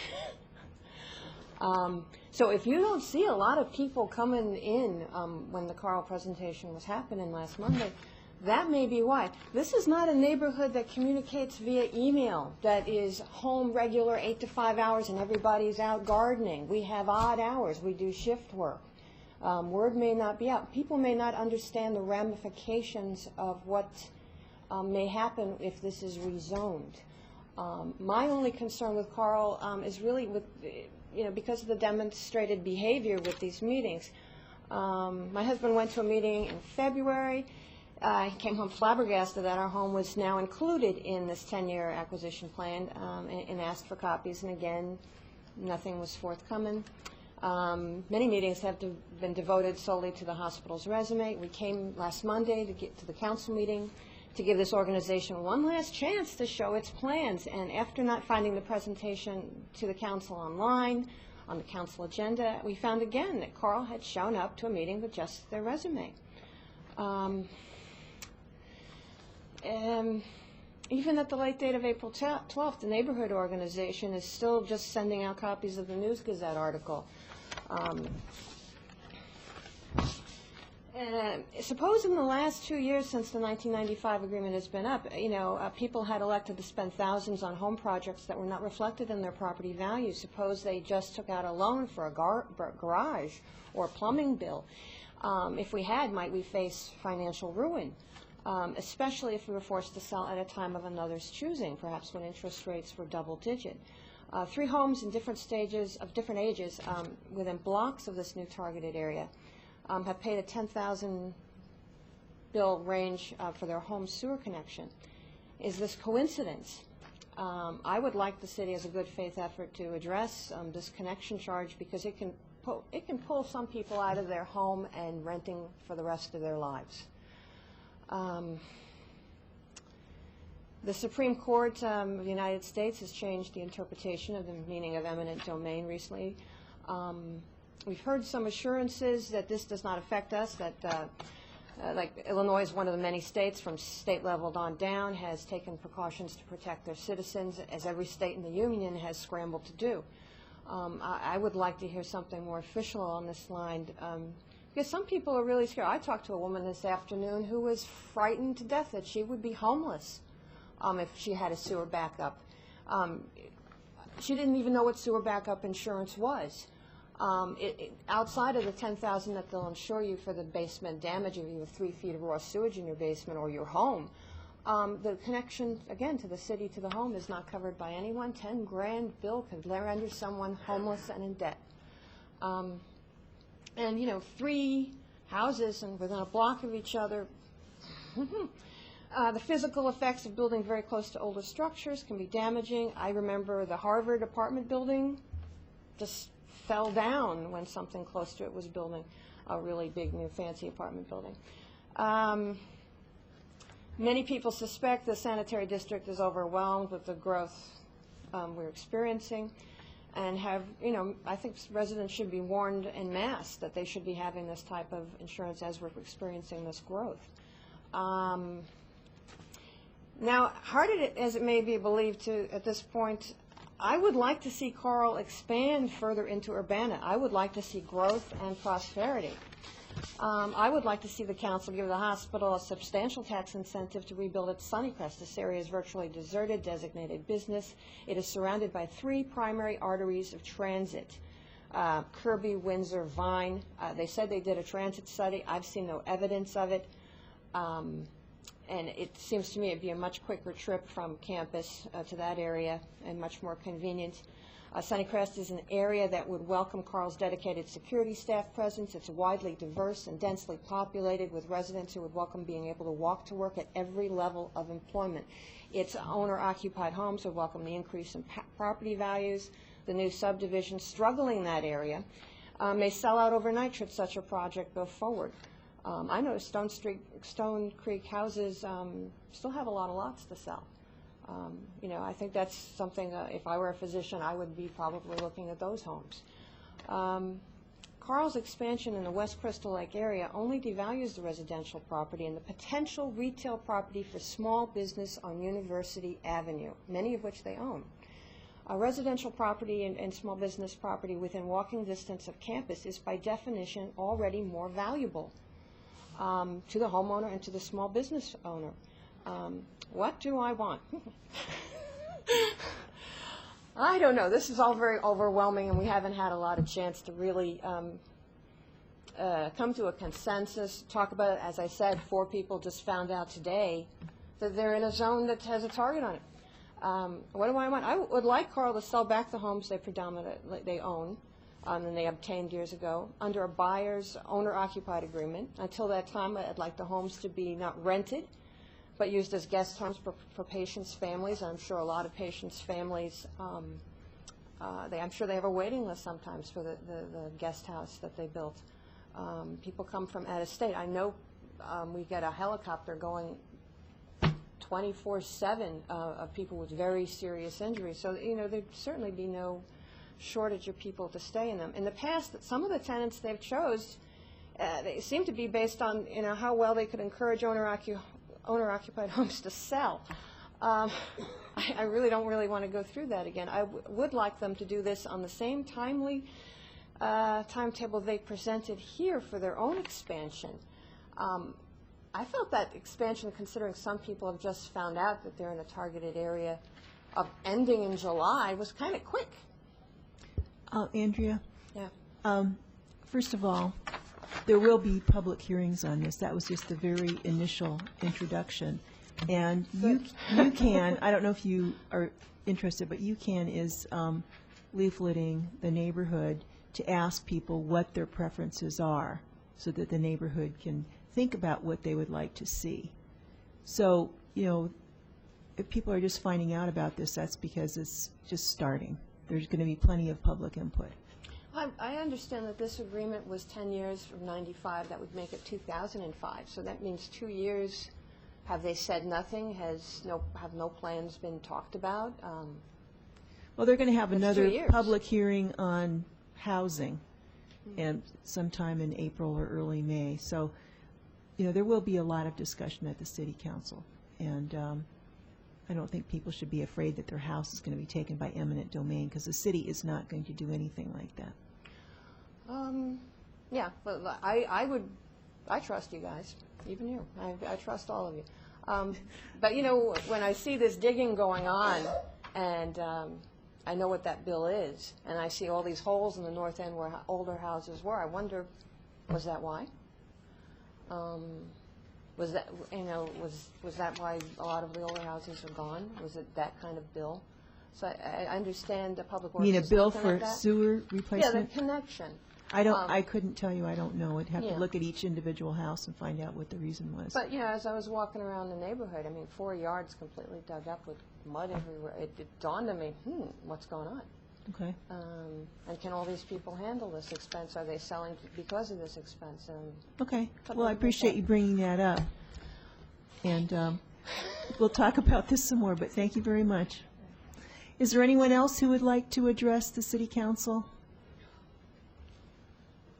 So if you don't see a lot of people coming in when the Carl presentation was happening last Monday, that may be why. This is not a neighborhood that communicates via email, that is home regular 8 to 5 hours and everybody's out gardening. We have odd hours. We do shift work. Word may not be out. People may not understand the ramifications of what may happen if this is rezoned. My only concern with Carl is really with, because of the demonstrated behavior with these meetings. My husband went to a meeting in February. He came home flabbergasted that our home was now included in this 10-year acquisition plan, and asked for copies, and again, nothing was forthcoming. Many meetings have been devoted solely to the hospital's resume. We came last Monday to get to the council meeting to give this organization one last chance to show its plans. And after not finding the presentation to the council online, on the council agenda, we found again that Carl had shown up to a meeting with just their resume. Even at the late date of April 12th, the neighborhood organization is still just sending out copies of the News Gazette article. Suppose in the last 2 years since the 1995 agreement has been up, people had elected to spend thousands on home projects that were not reflected in their property value. Suppose they just took out a loan for a garage or a plumbing bill. If we had, might we face financial ruin? Especially if we were forced to sell at a time of another's choosing, perhaps when interest rates were double-digit. 3 homes in different stages of different ages within blocks of this new targeted area have paid a $10,000 bill range for their home sewer connection. Is this coincidence? I would like the city as a good faith effort to address this connection charge, because it can pull some people out of their home and renting for the rest of their lives. The Supreme Court of the United States has changed the interpretation of the meaning of eminent domain recently. We've heard some assurances that this does not affect us, that like Illinois is one of the many states from state level on down has taken precautions to protect their citizens, as every state in the union has scrambled to do. I would like to hear something more official on this line, because some people are really scared. I talked to a woman this afternoon who was frightened to death that she would be homeless if she had a sewer backup. She didn't even know what sewer backup insurance was. Outside of the $10,000 that they'll insure you for the basement damage if you have 3 feet of raw sewage in your basement or your home, the connection, again, to the city, to the home, is not covered by anyone. $10,000 bill could render someone homeless and in debt. And, 3 houses and within a block of each other. The physical effects of building very close to older structures can be damaging. I remember the Harvard apartment building just fell down when something close to it was building a really big new fancy apartment building. Many people suspect the sanitary district is overwhelmed with the growth we're experiencing, and have, I think residents should be warned en masse that they should be having this type of insurance as we're experiencing this growth. Now, hard as it may be believed to at this point, I would like to see Carl expand further into Urbana. I would like to see growth and prosperity. I would like to see the council give the hospital a substantial tax incentive to rebuild its Sunnycrest. This area is virtually deserted, designated business. It is surrounded by 3 primary arteries of transit, Kirby, Windsor, Vine. They said they did a transit study. I've seen no evidence of it. And it seems to me it'd be a much quicker trip from campus to that area and much more convenient. Sunnycrest is an area that would welcome Carl's dedicated security staff presence. It's widely diverse and densely populated with residents who would welcome being able to walk to work at every level of employment. Its owner-occupied homes would welcome the increase in property values. The new subdivision struggling in that area may sell out overnight should such a project go forward. I know Stone Creek houses still have a lot of lots to sell. I think that's something, if I were a physician, I would be probably looking at those homes. Carl's expansion in the West Crystal Lake area only devalues the residential property and the potential retail property for small business on University Avenue, many of which they own. Residential property and small business property within walking distance of campus is by definition already more valuable to the homeowner and to the small business owner. What do I want? I don't know. This is all very overwhelming, and we haven't had a lot of chance to really come to a consensus, talk about it. As I said, 4 people just found out today that they're in a zone that has a target on it. What do I want? I would like Carl to sell back the homes they own, and they obtained years ago, under a buyer's owner-occupied agreement. Until that time, I'd like the homes to be not rented, but used as guest homes for patients' families. I'm sure a lot of patients' families, I'm sure they have a waiting list sometimes for the guest house that they built. People come from out of state. I know we get a helicopter going 24/7 of people with very serious injuries. So, you know, there'd certainly be no shortage of people to stay in them. In the past, some of the tenants they've chose, they seem to be based on, you know, how well they could encourage owner-occupied homes to sell. I really don't want to go through that again. I would like them to do this on the same timetable they presented here for their own expansion. I felt that expansion, considering some people have just found out that they're in a targeted area, of ending in July, was kind of quick. Andrea? Yeah. First of all, there will be public hearings on this. That was just the very initial introduction. And you can, I don't know if you are interested, but UCAN is leafleting the neighborhood to ask people what their preferences are so that the neighborhood can think about what they would like to see. So, you know, if people are just finding out about this, that's because it's just starting. There's going to be plenty of public input. I understand that this agreement was 10 years from 95. That would make it 2005. So that means 2 years. Have they said nothing? Have no plans been talked about? Well, they're going to have That's another 2 years. public hearing on housing, and sometime in April or early May. So, you know, there will be a lot of discussion at the City Council, and I don't think people should be afraid that their house is going to be taken by eminent domain, because the city is not going to do anything like that. Yeah, but I trust you guys, even you. I trust all of you. But, you know, when I see this digging going on, and I know what that bill is, and I see all these holes in the north end where older houses were, I wonder, was that why? Was that, you know, was that why a lot of the older houses are gone? Was it that kind of bill? So I understand the public works. You mean a is bill looking for at that. sewer Yeah, replacement? the connection. I couldn't tell you. I don't know. I'd have Yeah. to look at each individual house and find out what the reason was. But, you know, as I was walking around the neighborhood, I mean, 4 yards completely dug up with mud everywhere. It dawned on me, what's going on? Okay. And can all these people handle this expense? Are they selling because of this expense? Okay. Couple Well, I of appreciate you bringing that up. And we'll talk about this some more, but thank you very much. Is there anyone else who would like to address the City Council?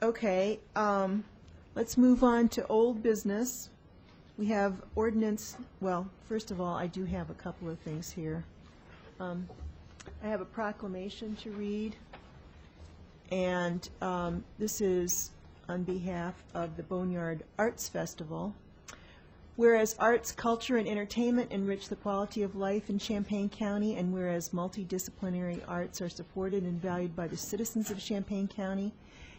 Okay. Let's move on to old business. We have ordinance, well, first of all, I do have a couple of things here. I have a proclamation to read, and this is on behalf of the Boneyard Arts Festival. Whereas arts, culture, and entertainment enrich the quality of life in Champaign County, and whereas multidisciplinary arts are supported and valued by the citizens of Champaign County,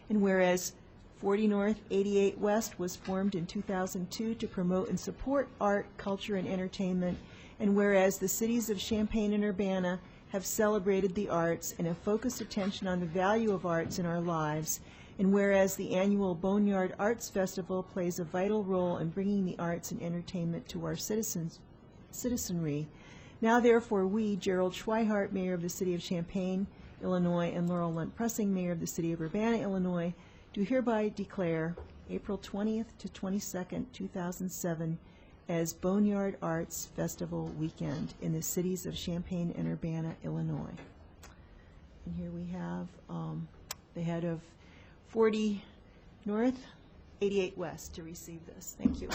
and whereas 40 North, 88 West was formed in 2002 to promote and support art, culture, and entertainment, and whereas the cities of Champaign and Urbana have celebrated the arts and have focused attention on the value of arts in our lives, and whereas the annual Boneyard Arts Festival plays a vital role in bringing the arts and entertainment to our citizenry, now therefore we, Gerald Schweihart, Mayor of the City of Champaign, Illinois, and Laurel Lunt Pressing, Mayor of the City of Urbana, Illinois, do hereby declare April 20th to 22nd, 2007 as Boneyard Arts Festival Weekend in the cities of Champaign and Urbana, Illinois. And here we have the head of 40 North, 88 West to receive this. Thank you.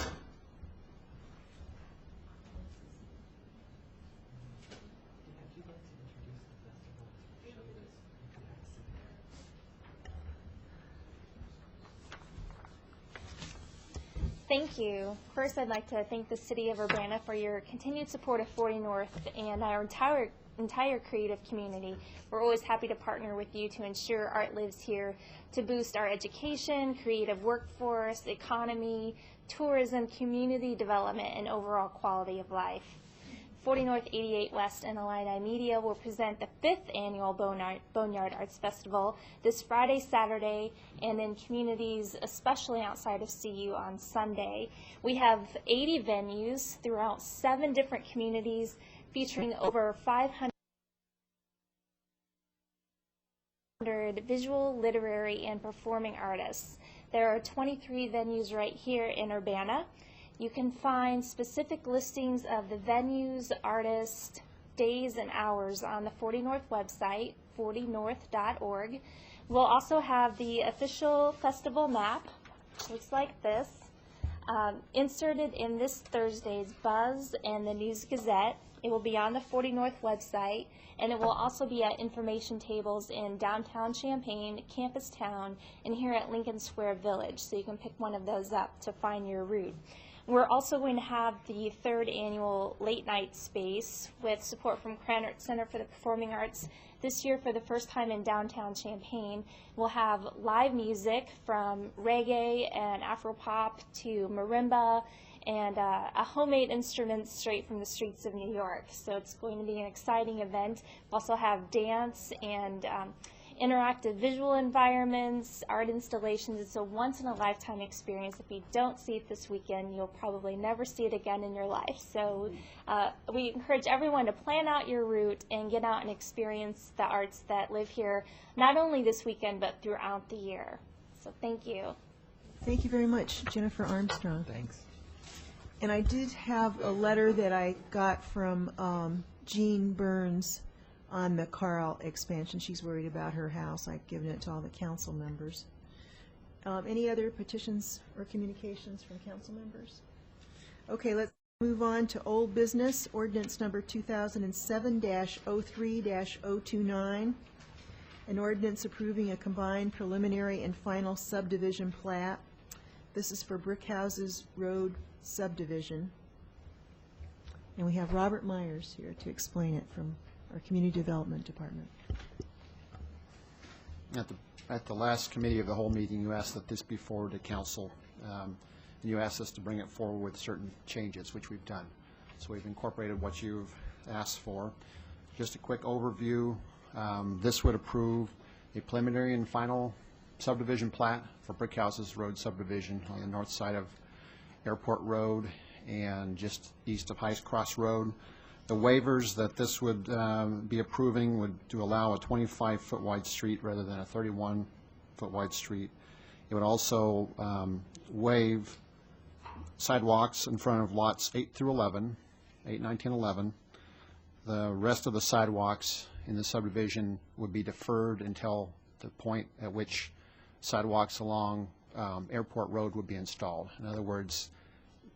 Thank you. First, I'd like to thank the City of Urbana for your continued support of 40 North and our entire creative community. We're always happy to partner with you to ensure art lives here, to boost our education, creative workforce, economy, tourism, community development, and overall quality of life. 40 North, 88 West, and Illini Media will present the 5th annual Boneyard Arts Festival this Friday, Saturday, and in communities, especially outside of CU, on Sunday. We have 80 venues throughout 7 different communities featuring over 500 visual, literary, and performing artists. There are 23 venues right here in Urbana. You can find specific listings of the venues, artists, days, and hours on the 40 North website, 40north.org. We'll also have the official festival map, looks like this, inserted in this Thursday's Buzz and the News Gazette. It will be on the 40 North website, and it will also be at information tables in downtown Champaign, Campus Town, and here at Lincoln Square Village, so you can pick one of those up to find your route. We're also going to have the 3rd annual late night space with support from Krannert Center for the Performing Arts. This year, for the first time in downtown Champaign, we'll have live music from reggae and Afropop to marimba and a homemade instrument straight from the streets of New York. So it's going to be an exciting event. We'll also have dance and interactive visual environments, art installations. It's a once-in-a-lifetime experience. If you don't see it this weekend, you'll probably never see it again in your life. So we encourage everyone to plan out your route and get out and experience the arts that live here, not only this weekend, but throughout the year. So thank you. Thank you very much, Jennifer Armstrong. Thanks. And I did have a letter that I got from Jean Burns on the Carl expansion. She's worried about her house. I've given it to all the council members. Any other petitions or communications from council members? Okay, let's move on to old business. Ordinance number 2007-03-029. An ordinance approving a combined preliminary and final subdivision plat. This is for Brickhouses Road subdivision. And we have Robert Myers here to explain it from our Community Development Department. At the last committee of the whole meeting, you asked that this be forwarded to council, and you asked us to bring it forward with certain changes, which we've done. So we've incorporated what you've asked for. Just a quick overview. This would approve a preliminary and final subdivision plat for Brickhouses Road subdivision on the north side of Airport Road and just east of Heights Cross Road. The waivers that this would be approving would allow a 25-foot wide street rather than a 31-foot wide street. It would also waive sidewalks in front of lots 8 through 11, 8, 9, 10, 11. The rest of the sidewalks in the subdivision would be deferred until the point at which sidewalks along Airport Road would be installed. In other words,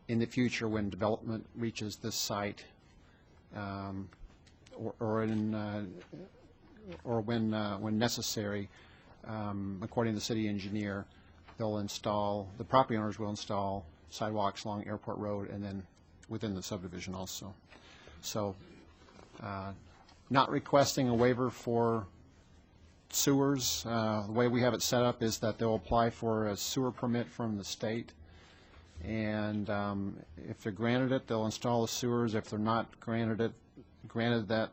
in the future, when development reaches this site, or when necessary, according to the city engineer, the property owners will install sidewalks along Airport Road and then within the subdivision also. So not requesting a waiver for sewers. The way we have it set up is that they'll apply for a sewer permit from the state, and if they're granted it, they'll install the sewers. If they're not granted that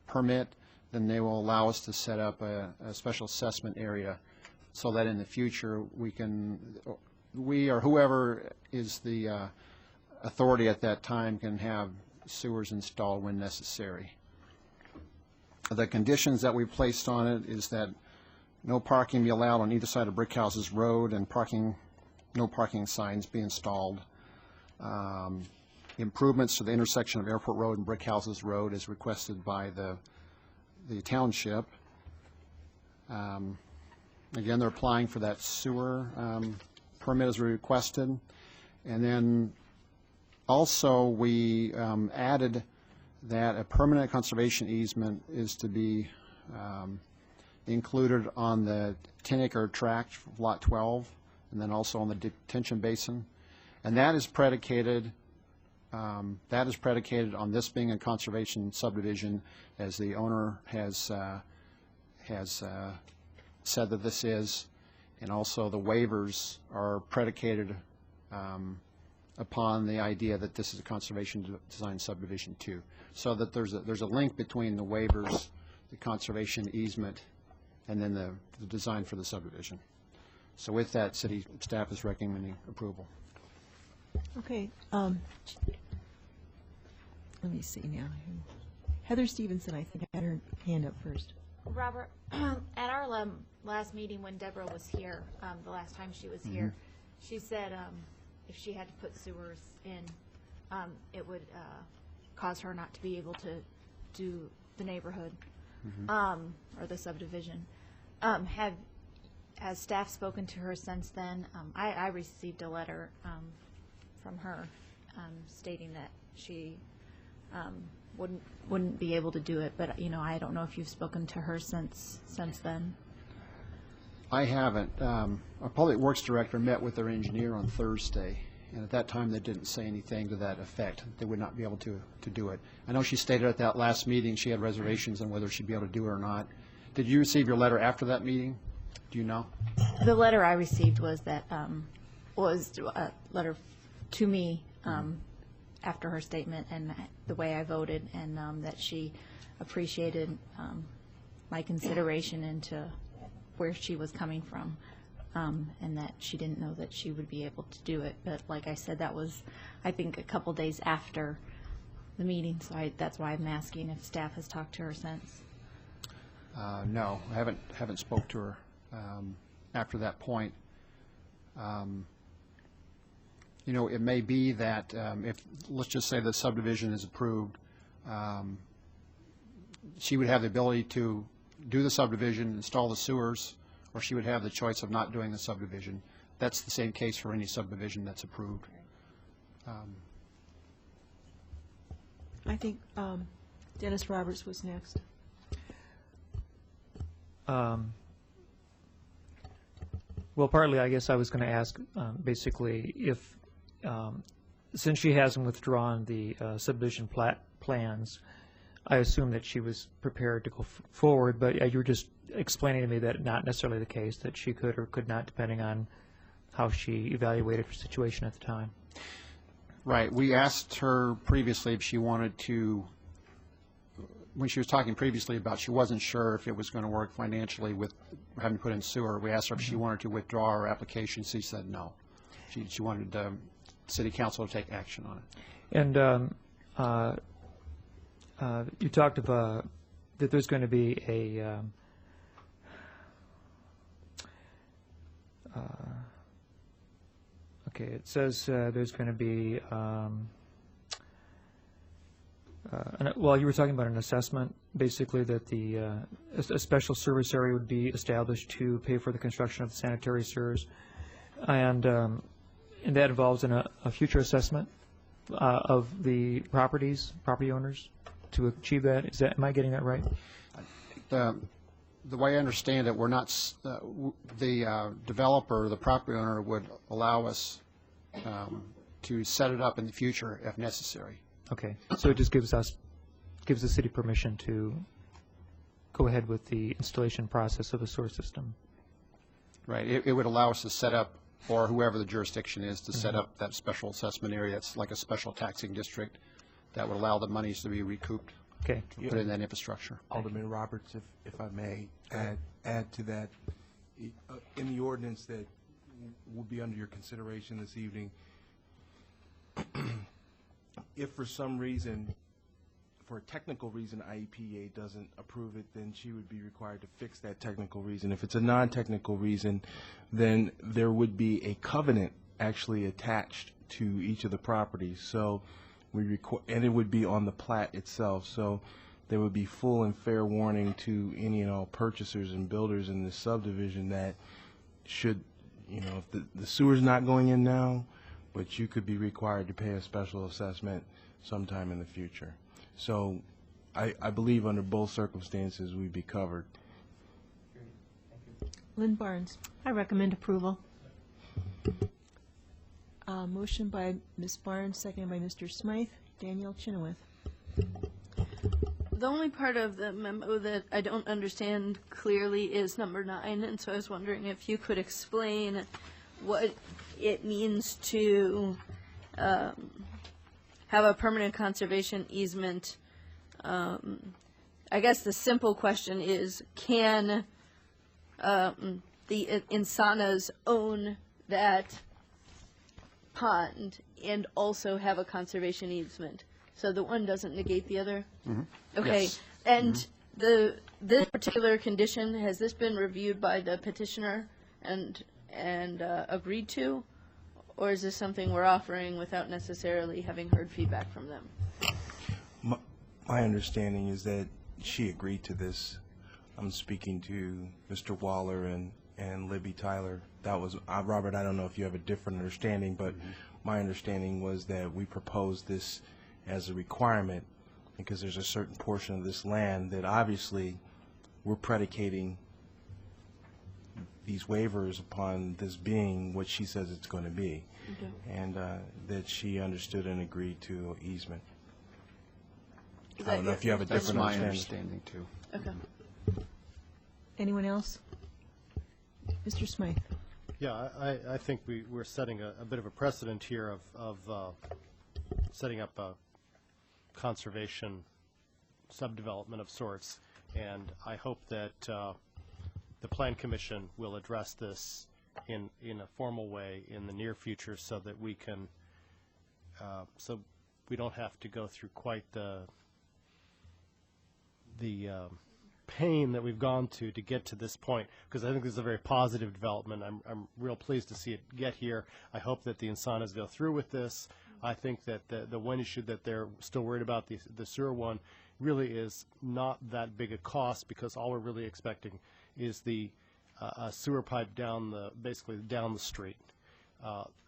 permit, then they will allow us to set up a special assessment area so that in the future we or whoever is the authority at that time can have sewers installed when necessary. The conditions that we placed on it is that no parking be allowed on either side of Brickhouses Road, and no parking signs be installed. Improvements to the intersection of Airport Road and Brickhouses Road is requested by the township. Again, they're applying for that sewer permit as requested. And then also we added that a permanent conservation easement is to be included on the 10-acre tract, Lot 12, and then also on the detention basin. And that is predicated on this being a conservation subdivision, as the owner has said that this is, and also the waivers are predicated upon the idea that this is a conservation design subdivision too. So that there's a link between the waivers, the conservation easement, and then the design for the subdivision. So with that, city staff is recommending approval. Okay. Let me see now. Heather Stevenson, I think, had her hand up first. Robert, at our last meeting when Deborah was here, the last time she was here, she said if she had to put sewers in, it would cause her not to be able to do the neighborhood or the subdivision. Has staff spoken to her since then? I received a letter from her stating that she wouldn't be able to do it, but I don't know if you've spoken to her since then. I haven't. Our Public Works Director met with their engineer on Thursday, and at that time they didn't say anything to that effect. They would not be able to do it. I know she stated at that last meeting she had reservations on whether she'd be able to do it or not. Did you receive your letter after that meeting? Do you know? The letter I received was that was a letter to me after her statement and the way I voted, and that she appreciated my consideration into where she was coming from, and that she didn't know that she would be able to do it. But like I said, that was, I think, a couple days after the meeting, so that's why I'm asking if staff has talked to her since. No, I haven't spoke to her after that point. It may be that if, let's just say the subdivision is approved, she would have the ability to do the subdivision, install the sewers, or she would have the choice of not doing the subdivision. That's the same case for any subdivision that's approved. I think Dennis Roberts was next. Well, partly, I guess I was going to ask, basically, if, since she hasn't withdrawn the subdivision plans, I assume that she was prepared to go forward, but you were just explaining to me that not necessarily the case, that she could or could not, depending on how she evaluated her situation at the time. Right. We asked her previously if she wanted to, when she was talking previously about she wasn't sure if it was going to work financially with having to put in sewer, we asked her if she wanted to withdraw her application. She said no. She wanted City Council to take action on it. And you talked about that there's going to be a okay, it says there's going to be well, you were talking about an assessment, basically that a special service area would be established to pay for the construction of the sanitary sewers, and that involves a future assessment of the property owners to achieve that. Am I getting that right? The way I understand it, we're not, the developer, the property owner would allow us to set it up in the future if necessary. Okay, so it just gives the city permission to go ahead with the installation process of a sewer system. Right. It would allow us to set up, or whoever the jurisdiction is, to set up that special assessment area. It's like a special taxing district that would allow the monies to be recouped. Okay. To put in that infrastructure. Alderman Roberts, if I may add to that, in the ordinance that will be under your consideration this evening, if for some reason, for a technical reason, IEPA doesn't approve it, then she would be required to fix that technical reason. If it's a non-technical reason, then there would be a covenant actually attached to each of the properties. So and it would be on the plat itself. So there would be full and fair warning to any and all purchasers and builders in this subdivision that should, if the sewer's not going in now, but you could be required to pay a special assessment sometime in the future. So I believe under both circumstances we'd be covered. Lynn Barnes. I recommend approval. Motion by Ms. Barnes, seconded by Mr. Smythe. Daniel Chenoweth. The only part of the memo that I don't understand clearly is number 9, and so I was wondering if you could explain what it means to have a permanent conservation easement. I guess the simple question is, can the Insanas own that pond and also have a conservation easement? So the one doesn't negate the other? Mm-hmm. Okay. Yes. And this particular condition, has this been reviewed by the petitioner and agreed to? Or is this something we're offering without necessarily having heard feedback from them? My understanding is that she agreed to this. I'm speaking to Mr. Waller and Libby Tyler. That was, Robert, I don't know if you have a different understanding, but my understanding was that we proposed this as a requirement because there's a certain portion of this land that obviously we're predicating these waivers upon this being what she says it's going to be. Okay. And that she understood and agreed to easement. Is I don't know that if you have a your different That's my understanding. understanding, too. Okay. Anyone else? Mr. Smythe? Yeah, I think we're setting a bit of a precedent here of setting up a conservation subdevelopment of sorts, and I hope that the Plan Commission will address this in a formal way in the near future so that we can, so we don't have to go through quite the pain that we've gone to get to this point, because I think this is a very positive development. I'm real pleased to see it get here. I hope that the Insanas go through with this. I think that the one issue that they're still worried about, the sewer one, really is not that big a cost, because all we're really expecting is the sewer pipe basically down the street.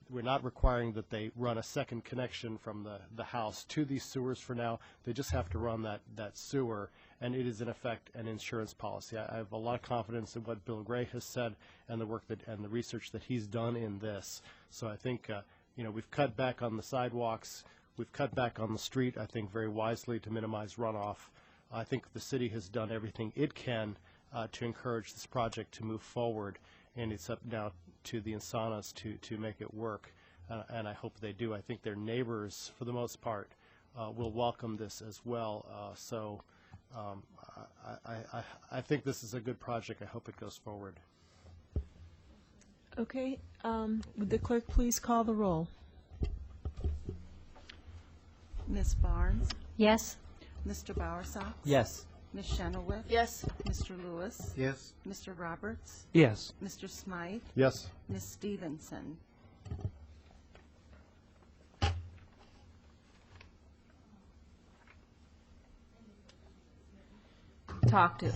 We're not requiring that they run a second connection from the house to these sewers for now. They just have to run that sewer, and it is in effect an insurance policy. I have a lot of confidence in what Bill Gray has said and the work and the research that he's done in this. So I think we've cut back on the sidewalks, we've cut back on the street, I think very wisely to minimize runoff. I think the city has done everything it can to encourage this project to move forward, and it's up now to the Insanas to make it work, and I hope they do. I think their neighbors, for the most part, will welcome this as well. I think this is a good project. I hope it goes forward. Okay, would the clerk please call the roll? Ms. Barnes? Yes? Mr. Bowersox? Yes. Ms. Chenoweth? Yes. Mr. Lewis? Yes. Mr. Roberts? Yes. Mr. Smythe? Yes. Ms. Stevenson? Talk to.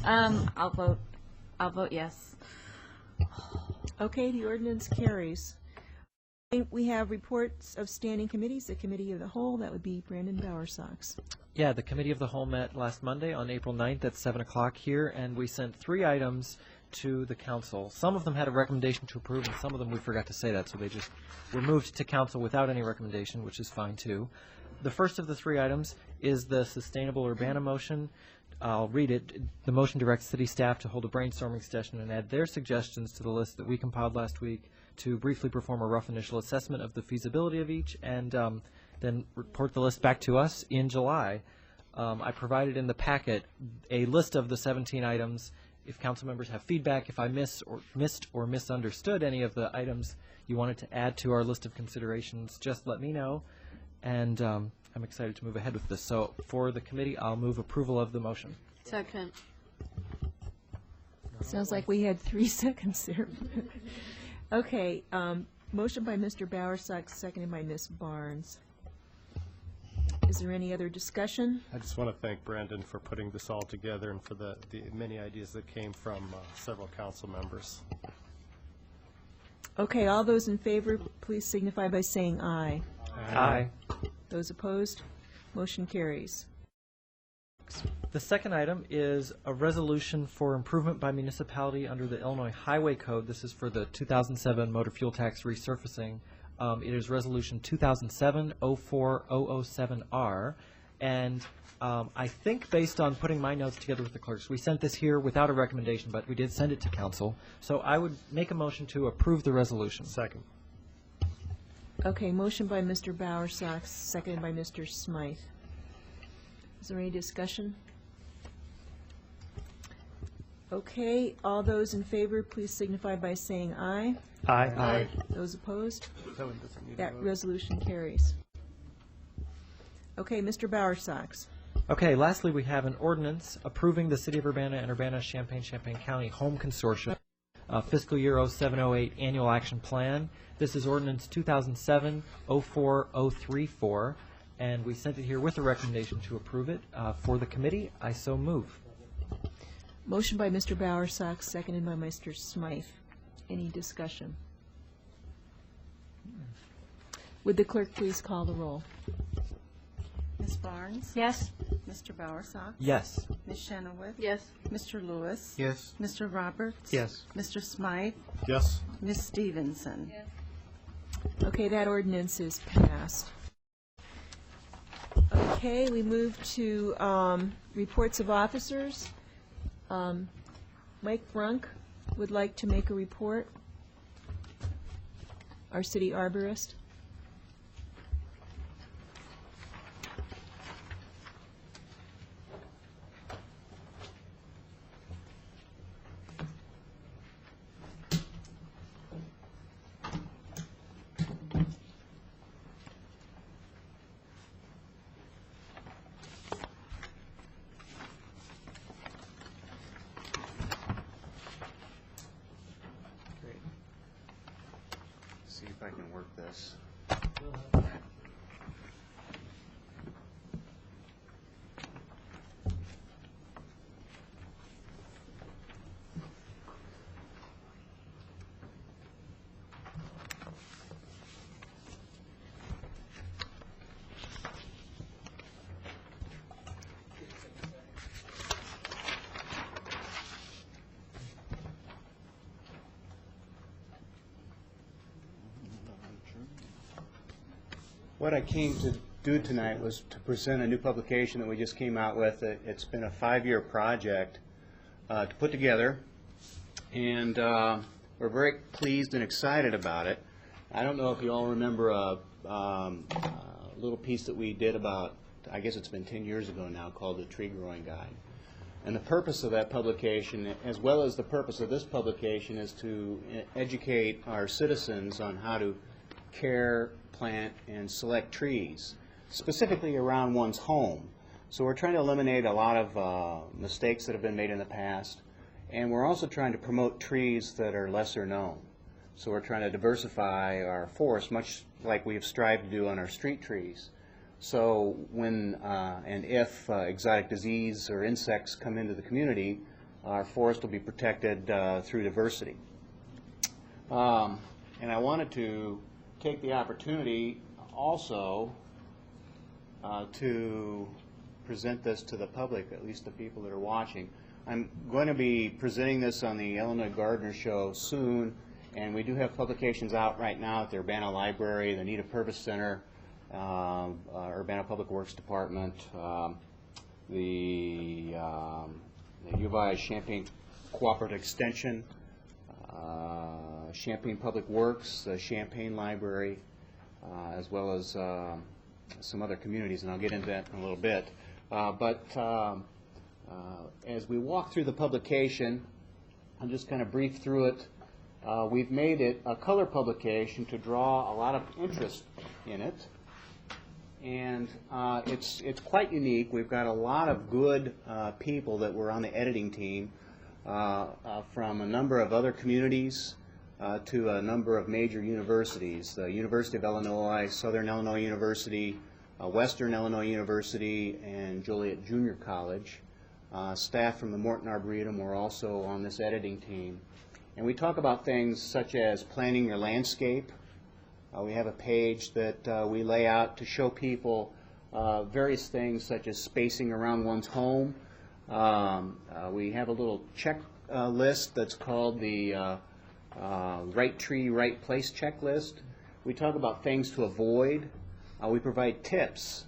I'll vote yes. Okay, the ordinance carries. We have reports of standing committees. The Committee of the Whole, that would be Brandon Bowersox. Yeah, the Committee of the Whole met last Monday on April 9th at 7 o'clock here, and we sent 3 items to the council. Some of them had a recommendation to approve, and some of them we forgot to say that, so they just were moved to council without any recommendation, which is fine too. The first of the 3 items is the Sustainable Urbana motion. I'll read it. The motion directs city staff to hold a brainstorming session and add their suggestions to the list that we compiled last week to briefly perform a rough initial assessment of the feasibility of each, and then report the list back to us in July. I provided in the packet a list of the 17 items. If council members have feedback, if I missed or misunderstood any of the items you wanted to add to our list of considerations, just let me know, and I'm excited to move ahead with this. So for the committee, I'll move approval of the motion. Second. Sounds like we had 3 seconds there. Okay, motion by Mr. Bowersox, seconded by Ms. Barnes. Is there any other discussion? I just want to thank Brandon for putting this all together and for the many ideas that came from several council members. Okay, all those in favor, please signify by saying aye. Aye. Those opposed, motion carries. The second item is a resolution for improvement by municipality under the Illinois Highway Code. This is for the 2007 motor fuel tax resurfacing. It is Resolution 2007-04007R, and I think based on putting my notes together with the clerks, we sent this here without a recommendation, but we did send it to council. So I would make a motion to approve the resolution. Second. Okay, motion by Mr. Bowersox, seconded by Mr. Smythe. Is there any discussion? Okay, all those in favor, please signify by saying aye. Aye. Aye. Those opposed? That one doesn't need a That vote. resolution carries. Okay, Mr. Bowersox. Okay, lastly, we have an ordinance approving the City of Urbana and Urbana-Champaign County Home Consortium fiscal year 0708 annual action plan. This is ordinance 2007-04034, and we sent it here with a recommendation to approve it. For the committee, I so move. Motion by Mr. Bowersox, seconded by Mr. Smythe. Any discussion? Would the clerk please call the roll? Ms. Barnes? Yes? Mr. Bowersox? Yes. Ms. Shenowith? Yes. Mr. Lewis? Yes. Mr. Roberts? Yes. Mr. Smythe? Yes. Ms. Stevenson? Okay, that ordinance is passed. Okay, we move to reports of officers. Mike Brunk would like to make a report. Our city arborist. Great. See if I can work this. What I came to do tonight was to present a new publication that we just came out with. It's been a 5-year project to put together, and we're very pleased and excited about it. I don't know if you all remember a little piece that we did about, I guess it's been 10 years ago now, called the Tree Growing Guide. And the purpose of that publication, as well as the purpose of this publication, is to educate our citizens on how to care, plant, and select trees, specifically around one's home. So we're trying to eliminate a lot of mistakes that have been made in the past, and we're also trying to promote trees that are lesser known. So we're trying to diversify our forest, much like we have strived to do on our street trees. So when and if exotic disease or insects come into the community, our forest will be protected through diversity. And I wanted to take the opportunity also to present this to the public, at least the people that are watching. I'm going to be presenting this on the Illinois Gardener Show soon, and we do have publications out right now at the Urbana Library, the Nita Purvis Center, Urbana Public Works Department, the U of I Champaign Cooperative Extension, Champaign Public Works, the Champaign Library, as well as some other communities, and I'll get into that in a little bit. As we walk through the publication, I'll just kind of brief through it. We've made it a color publication to draw a lot of interest in it, and it's quite unique. We've got a lot of good people that were on the editing team from a number of other communities to a number of major universities, the University of Illinois, Southern Illinois University, Western Illinois University, and Joliet Junior College. Staff from the Morton Arboretum were also on this editing team. And we talk about things such as planning your landscape. We have a page that we lay out to show people various things such as spacing around one's home. We have a little checklist that's called the Right Tree, Right Place checklist. We talk about things to avoid. We provide tips,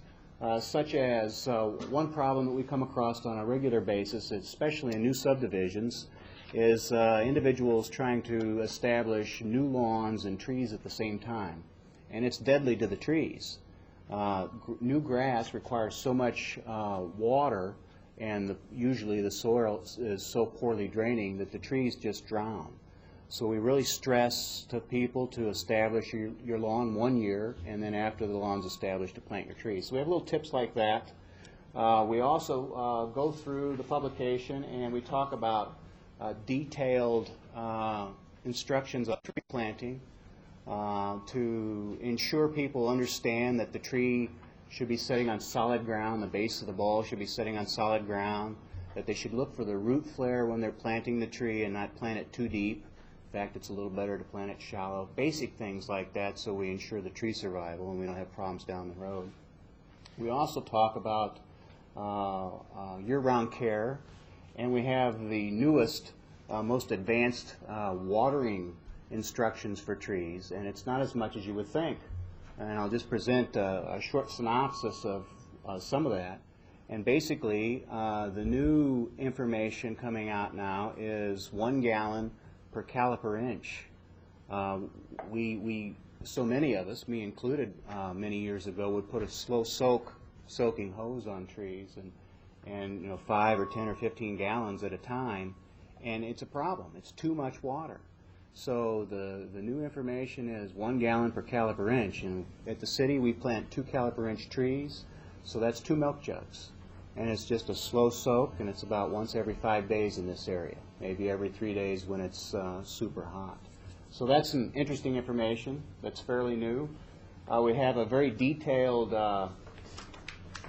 such as one problem that we come across on a regular basis, especially in new subdivisions, is individuals trying to establish new lawns and trees at the same time. And it's deadly to the trees. New grass requires so much water, and usually the soil is so poorly draining that the trees just drown. So we really stress to people to establish your lawn 1 year, and then after the lawn's established, to plant your trees. So we have little tips like that. We also go through the publication and we talk about detailed instructions on tree planting to ensure people understand that the tree should be sitting on solid ground, the base of the ball should be sitting on solid ground, that they should look for the root flare when they're planting the tree and not plant it too deep. In fact, it's a little better to plant it shallow. Basic things like that so we ensure the tree survival and we don't have problems down the road. We also talk about year-round care, and we have the newest, most advanced watering instructions for trees, and it's not as much as you would think. And I'll just present a short synopsis of some of that. And basically, the new information coming out now is 1 gallon per caliper inch. So many of us, me included, many years ago, would put a slow soaking hose on trees, and 5 or 10 or 15 gallons at a time, and it's a problem. It's too much water. So the new information is 1 gallon per caliper inch, and at the city we plant 2 caliper inch trees, so that's 2 milk jugs. And it's just a slow soak, and it's about once every 5 days in this area, maybe every 3 days when it's super hot. So that's some interesting information that's fairly new. We have a very detailed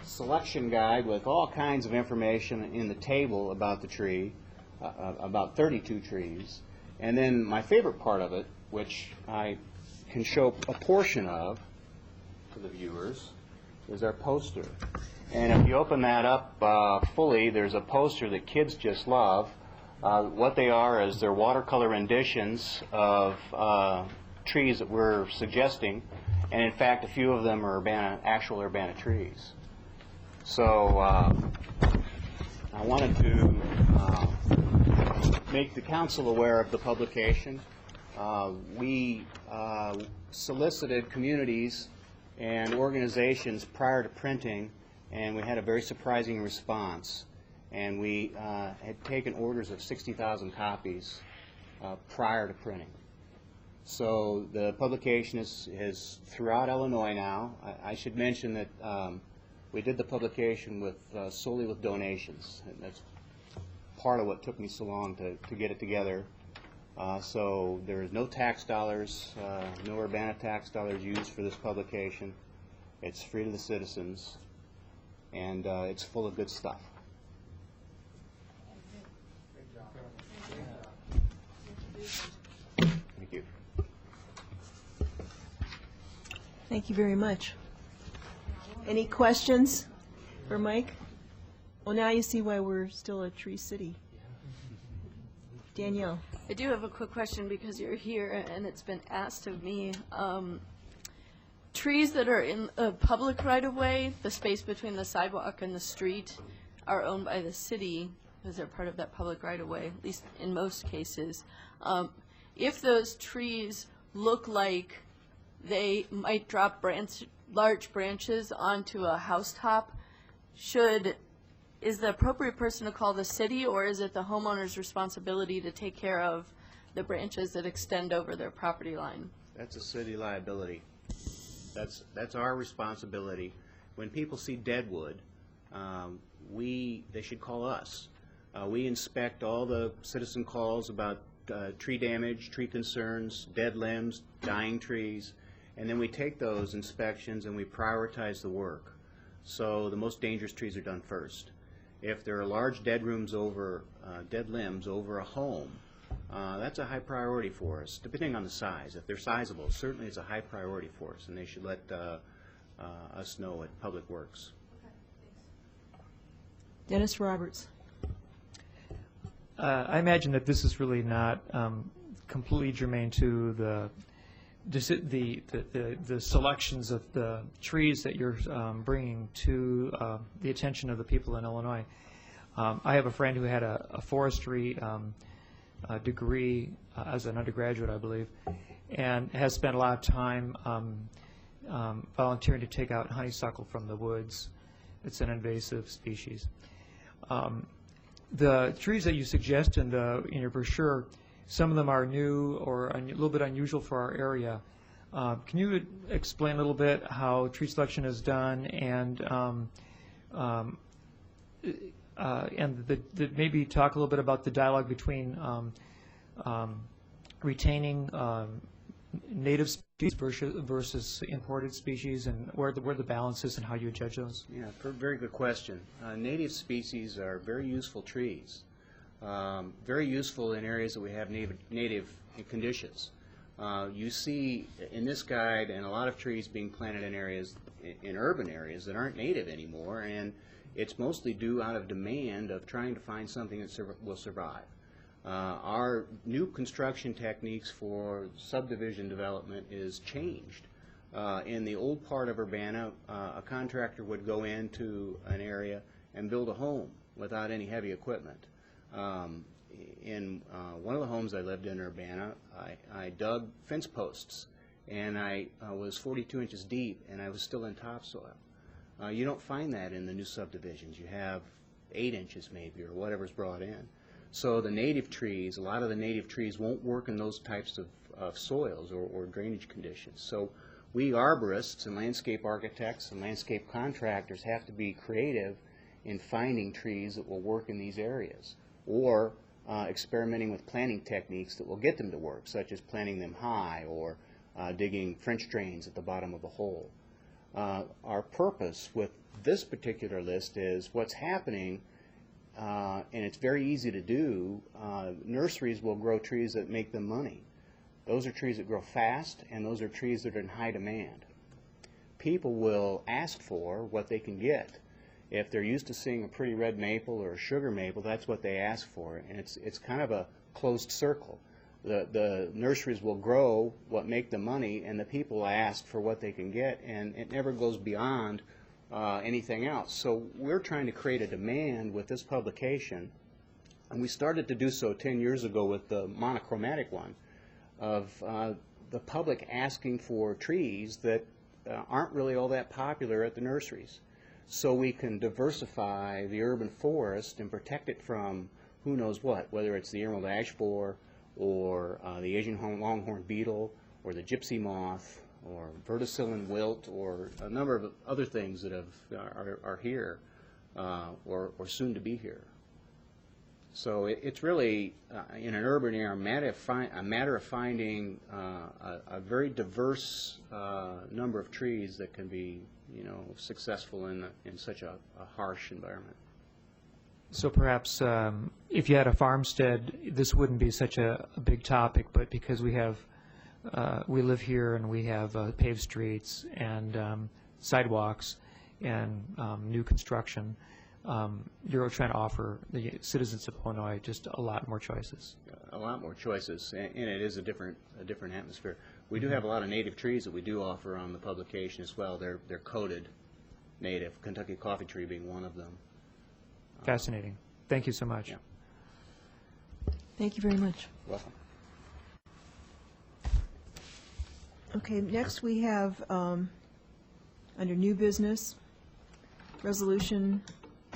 selection guide with all kinds of information in the table about the tree, about 32 trees. And then my favorite part of it, which I can show a portion of to the viewers, is our poster. And if you open that up fully, there's a poster that kids just love. What they are is they're watercolor renditions of trees that we're suggesting, and in fact a few of them are actual Urbana trees. So I wanted to make the council aware of the publication. We solicited communities and organizations prior to printing, and we had a very surprising response. And we had taken orders of 60,000 copies prior to printing. So the publication is throughout Illinois now. I should mention that we did the publication solely with donations. And that's part of what took me so long to get it together. So there's no tax dollars, no Urbana tax dollars used for this publication. It's free to the citizens, and it's full of good stuff. Thank you. Thank you very much. Any questions for Mike? Well, now you see why we're still a tree city. Danielle. I do have a quick question because you're here and it's been asked of me. Trees that are in a public right-of-way, the space between the sidewalk and the street, are owned by the city because they're part of that public right-of-way, at least in most cases. If those trees look like they might drop large branches onto a housetop, is the appropriate person to call the city, or is it the homeowner's responsibility to take care of the branches that extend over their property line? That's a city liability. That's our responsibility. When people see dead wood, they should call us. We inspect all the citizen calls about tree damage, tree concerns, dead limbs, dying trees, and then we take those inspections and we prioritize the work. So the most dangerous trees are done first. If there are large dead limbs over a home, that's a high priority for us, depending on the size. If they're sizable, certainly it's a high priority for us, and they should let us know at Public Works. Dennis Roberts. I imagine that this is really not completely germane to the selections of the trees that you're bringing to the attention of the people in Illinois. I have a friend who had a forestry degree as an undergraduate, I believe, and has spent a lot of time volunteering to take out honeysuckle from the woods. It's an invasive species. The trees that you suggest in your brochure, some of them are new or a little bit unusual for our area. Can you explain a little bit how tree selection is done, and and maybe talk a little bit about the dialogue between retaining native species versus imported species, and where the balance is and how you judge those? Yeah, very good question. Native species are very useful trees, very useful in areas that we have native conditions. You see in this guide and a lot of trees being planted in areas, in urban areas that aren't native anymore, and it's mostly due out of demand of trying to find something that will survive. Our new construction techniques for subdivision development is changed. In the old part of Urbana, a contractor would go into an area and build a home without any heavy equipment. In one of the homes I lived in Urbana, I dug fence posts, and I was 42 inches deep, and I was still in topsoil. You don't find that in the new subdivisions. You have 8 inches maybe, or whatever's brought in. So the native trees, a lot of the native trees won't work in those types of soils or drainage conditions. So we arborists and landscape architects and landscape contractors have to be creative in finding trees that will work in these areas, or experimenting with planting techniques that will get them to work, such as planting them high or digging French drains at the bottom of a hole. Our purpose with this particular list is what's happening, and it's very easy to do. Nurseries will grow trees that make them money. Those are trees that grow fast, and those are trees that are in high demand. People will ask for what they can get. If they're used to seeing a pretty red maple or a sugar maple, that's what they ask for, and it's kind of a closed circle. The nurseries will grow what make them money, and the people ask for what they can get, and it never goes beyond anything else. So we're trying to create a demand with this publication, and we started to do so 10 years ago with the monochromatic one, of the public asking for trees that aren't really all that popular at the nurseries. So we can diversify the urban forest and protect it from who knows what, whether it's the emerald ash borer or the Asian longhorn beetle or the gypsy moth or verticillin wilt or a number of other things that are here or soon to be here. So it's really, in an urban area, a matter of finding a very diverse number of trees that can be, successful in such a harsh environment. So perhaps if you had a farmstead, this wouldn't be such a big topic, but because we live here and we have paved streets and sidewalks and new construction, you're trying to offer the citizens of Illinois just a lot more choices. A lot more choices, and it is a different atmosphere. We do have a lot of native trees that we do offer on the publication as well. They're coded native, Kentucky coffee tree being one of them. Fascinating. Thank you so much. Yeah. Thank you very much. Welcome. Okay, next we have, under new business, resolution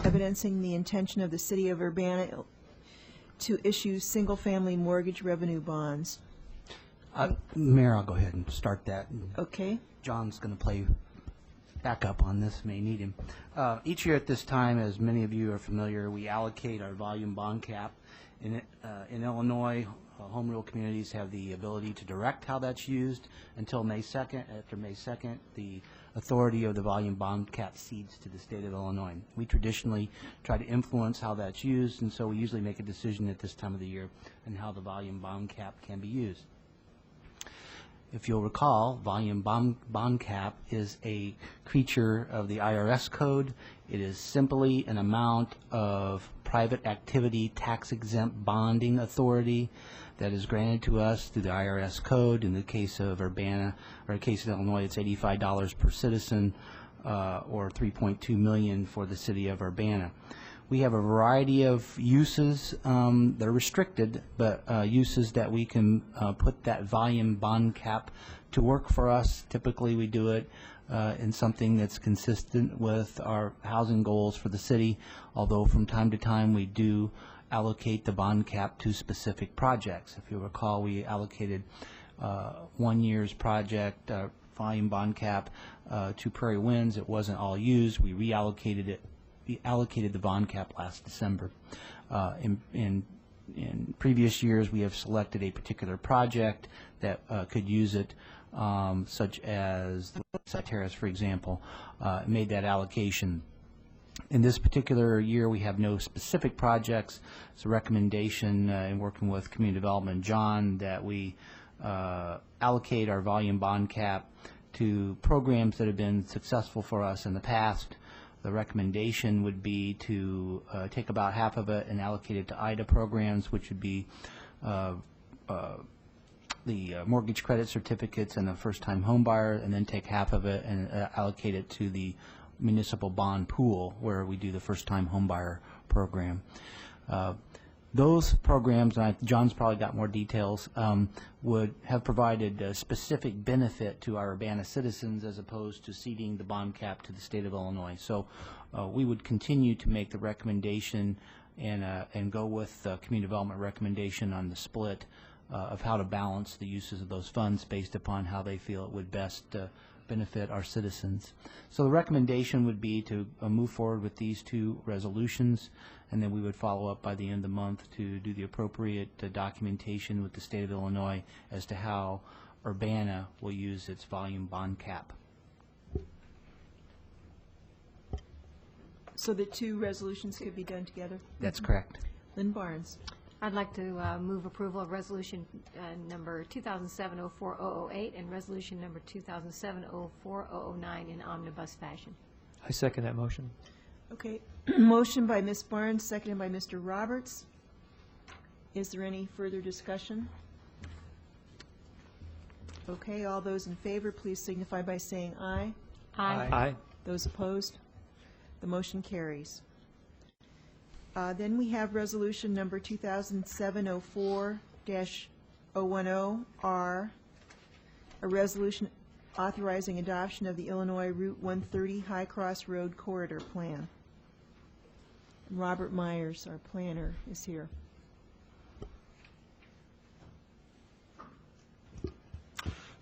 evidencing the intention of the City of Urbana to issue single-family mortgage revenue bonds. Mayor, I'll go ahead and start that. Okay. John's going to play backup on this, may need him. Each year at this time, as many of you are familiar, we allocate our volume bond cap. In Illinois, home rule communities have the ability to direct how that's used until May 2nd. After May 2nd, the authority of the volume bond cap cedes to the state of Illinois. We traditionally try to influence how that's used, and so we usually make a decision at this time of the year on how the volume bond cap can be used. If you'll recall, volume bond cap is a creature of the IRS code. It is simply an amount of private activity tax-exempt bonding authority that is granted to us through the IRS code. In the case of Urbana, or in the case of Illinois, it's $85 per citizen, or $3.2 million for the city of Urbana. We have a variety of uses that are restricted, but uses that we can put that volume bond cap to work for us. Typically, we do it in something that's consistent with our housing goals for the city, although from time to time we do allocate the bond cap to specific projects. If you recall, we allocated 1 year's project volume bond cap to Prairie Winds. It wasn't all used. We reallocated it we allocated the bond cap last December. In previous years, we have selected a particular project that could use it, such as the Lakeside Terrace, for example, made that allocation. In this particular year, we have no specific projects. It's a recommendation in working with Community Development, John, that we allocate our volume bond cap to programs that have been successful for us in the past. The recommendation would be to take about half of it and allocate it to IDA programs, which would be the mortgage credit certificates and the first-time home buyer, and then take half of it and allocate it to the municipal bond pool, where we do the first-time home buyer program. Those programs, and John's probably got more details, would have provided a specific benefit to our Urbana citizens as opposed to ceding the bond cap to the state of Illinois. So we would continue to make the recommendation and go with the community development recommendation on the split of how to balance the uses of those funds based upon how they feel it would best benefit our citizens. So the recommendation would be to move forward with these two resolutions, and then we would follow up by the end of the month to do the appropriate documentation with the state of Illinois as to how Urbana will use its volume bond cap. So the two resolutions could be done together? That's correct. Lynn Barnes. I'd like to move approval of resolution number 2007-04-008 and resolution number 2007-04-009 in omnibus fashion. I second that motion. Okay, motion by Ms. Barnes, seconded by Mr. Roberts. Is there any further discussion? Okay, all those in favor, please signify by saying aye. Aye. Aye. Those opposed? The motion carries. Then we have resolution number 2007-04-010R, a resolution authorizing adoption of the Illinois Route 130 High Cross Road Corridor Plan. Robert Myers, our planner, is here.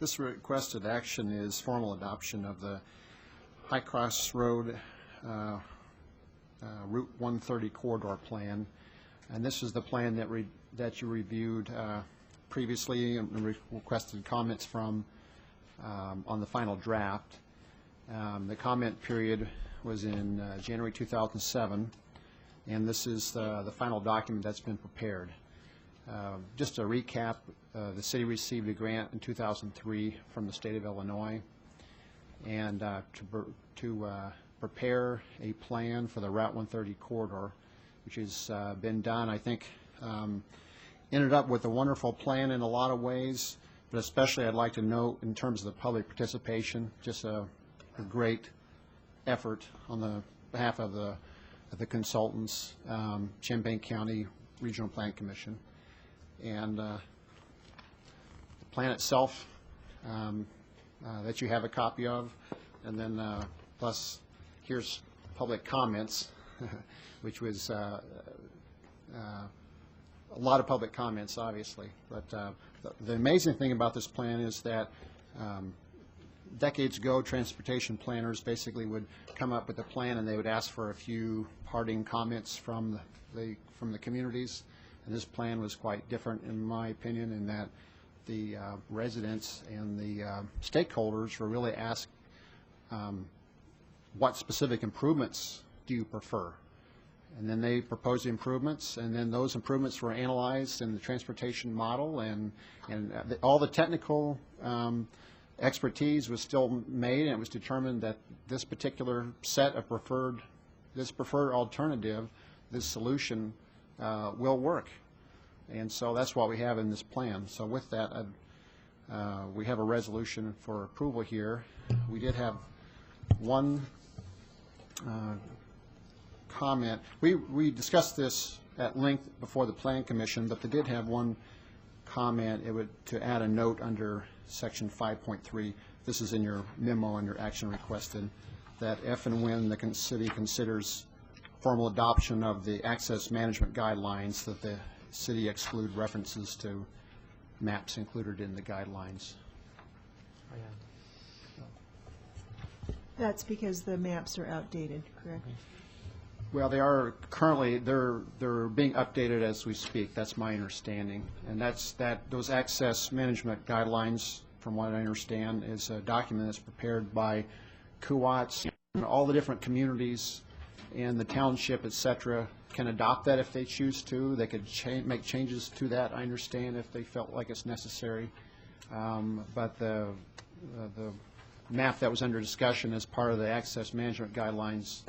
This requested action is formal adoption of the High Cross Road Route 130 Corridor Plan, and this is the plan that you reviewed previously and requested comments from on the final draft. The comment period was in January 2007, and this is the final document that's been prepared. Just to recap, the city received a grant in 2003 from the state of Illinois, and to prepare a plan for the Route 130 corridor, which has been done. I think ended up with a wonderful plan in a lot of ways, but especially I'd like to note in terms of the public participation, just a great effort on the behalf of the consultants, Champaign County Regional Plan Commission, and the plan itself that you have a copy of, and then plus here's public comments, which was a lot of public comments, obviously. But the amazing thing about this plan is that decades ago, transportation planners basically would come up with a plan and they would ask for a few parting comments from the communities. And this plan was quite different, in my opinion, in that the residents and the stakeholders were really asked what specific improvements do you prefer? And then they proposed the improvements, and then those improvements were analyzed in the transportation model, and all the technical expertise was still made, and it was determined that this particular set of preferred alternative, this solution, will work. And so that's what we have in this plan. So with that, we have a resolution for approval here. We did have one comment. We discussed this at length before the Plan Commission, but they did have one comment. It would to add a note under section 5.3. This is in your memo under action requested, that if and when the city considers formal adoption of the access management guidelines, that the city exclude references to maps included in the guidelines. That's because the maps are outdated, correct? Well, they are currently, they're being updated as we speak. That's my understanding. And those access management guidelines, from what I understand, is a document that's prepared by CUWATS. And all the different communities and the township, et cetera, can adopt that if they choose to. They could make changes to that, I understand, if they felt like it's necessary. But the map that was under discussion as part of the access management guidelines,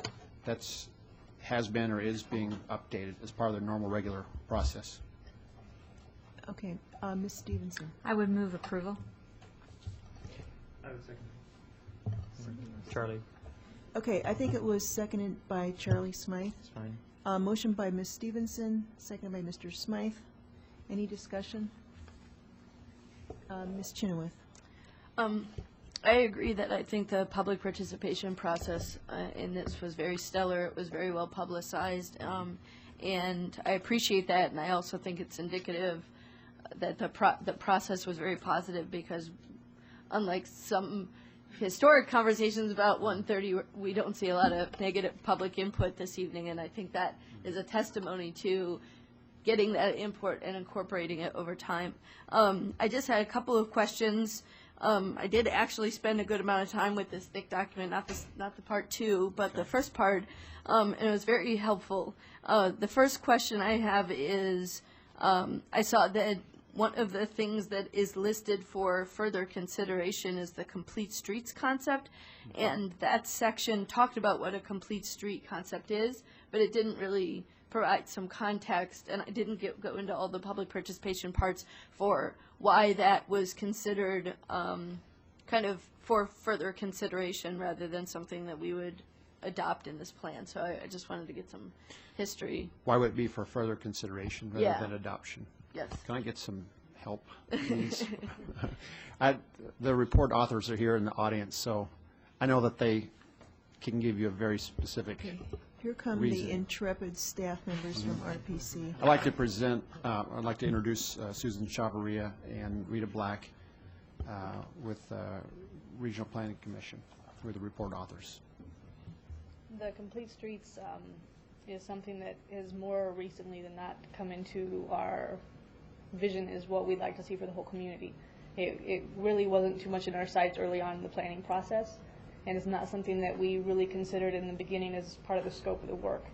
has been or is being updated as part of the normal, regular process. Okay, Ms. Stevenson. I would move approval. I would second. Charlie. Okay, I think it was seconded by Charlie Smythe. It's fine. Motion by Ms. Stevenson, seconded by Mr. Smythe. Any discussion? Ms. Chenoweth. I agree that I think the public participation process in this was very stellar. It was very well publicized, and I appreciate that. And I also think it's indicative that the process was very positive, because unlike some historic conversations about 130, we don't see a lot of negative public input this evening, and I think that is a testimony to getting that input and incorporating it over time. I just had a couple of questions. I did actually spend a good amount of time with this thick document, not the part 2, but the first part, and it was very helpful. The first question I have is, I saw that one of the things that is listed for further consideration is the complete streets concept, and that section talked about what a complete street concept is, but it didn't really provide some context, and I didn't go into all the public participation parts for why that was considered kind of for further consideration rather than something that we would adopt in this plan. So I just wanted to get some history. Why would it be for further consideration rather than adoption? Yes. Can I get some help, please? The report authors are here in the audience, so I know that they can give you a very specific Here come reason. the intrepid staff members from RPC. I'd like to present, I'd like to introduce Susan Chavarria and Rita Black with Regional Planning Commission, who are the report authors. The Complete Streets is something that has more recently than not come into our vision, is what we'd like to see for the whole community. It really wasn't too much in our sights early on in the planning process, and it's not something that we really considered in the beginning as part of the scope of the work.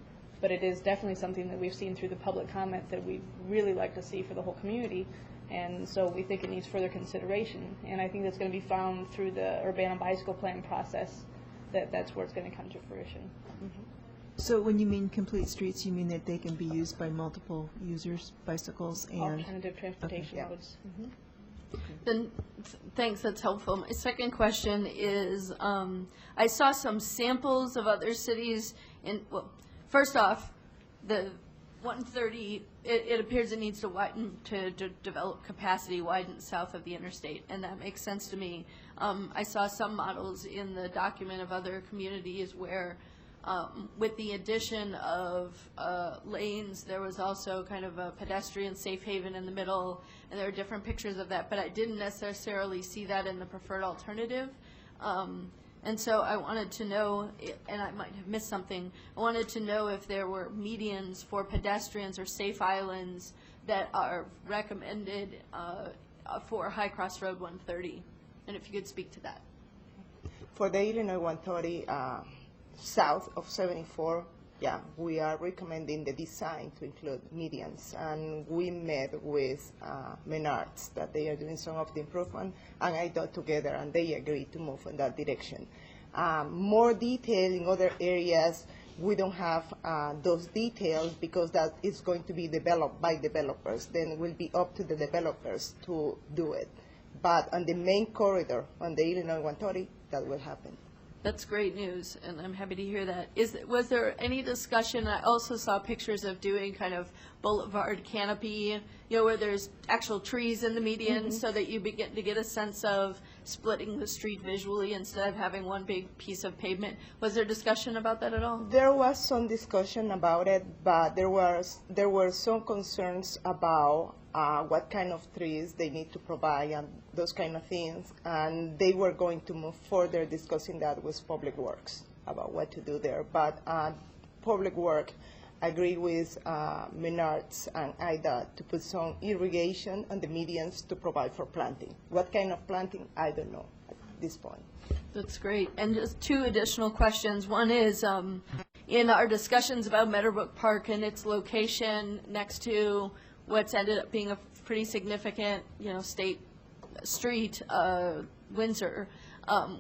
But it is definitely something that we've seen through the public comment that we'd really like to see for the whole community, and so we think it needs further consideration. And I think that's going to be found through the Urbana Bicycle Plan process, that's where it's going to come to fruition. So when you mean complete streets, you mean that they can be used by multiple users, bicycles and... Alternative transportation modes. Then, thanks, that's helpful. My second question is, I saw some samples of other cities in, well, first off, the 130, it appears it needs to widen, to develop capacity, widen south of the interstate, and that makes sense to me. I saw some models in the document of other communities where with the addition of lanes, there was also kind of a pedestrian safe haven in the middle, and there are different pictures of that, but I didn't necessarily see that in the preferred alternative. And so I wanted to know, and I might have missed something, I wanted to know if there were medians for pedestrians or safe islands that are recommended for High Cross Road 130, and if you could speak to that. For the Illinois 130, south of 74, yeah, we are recommending the design to include medians, and we met with Menards that they are doing some of the improvement, and I got together and they agreed to move in that direction. More detail in other areas, we don't have those details because that is going to be developed by developers. Then it will be up to the developers to do it. But on the main corridor, on the Illinois 130, that will happen. That's great news, and I'm happy to hear that. Was there any discussion, I also saw pictures of doing kind of boulevard canopy, where there's actual trees in the median, so that you begin to get a sense of splitting the street visually instead of having one big piece of pavement. Was there discussion about that at all? There was some discussion about it, but there were some concerns about what kind of trees they need to provide and those kind of things, and they were going to move further discussing that with Public Works about what to do there. But Public Work agree with Menards and IDOT to put some irrigation on the medians to provide for planting. What kind of planting, I don't know at this point. That's great. And just two additional questions. One is, in our discussions about Meadowbrook Park and its location next to what's ended up being a pretty significant, state street, Windsor,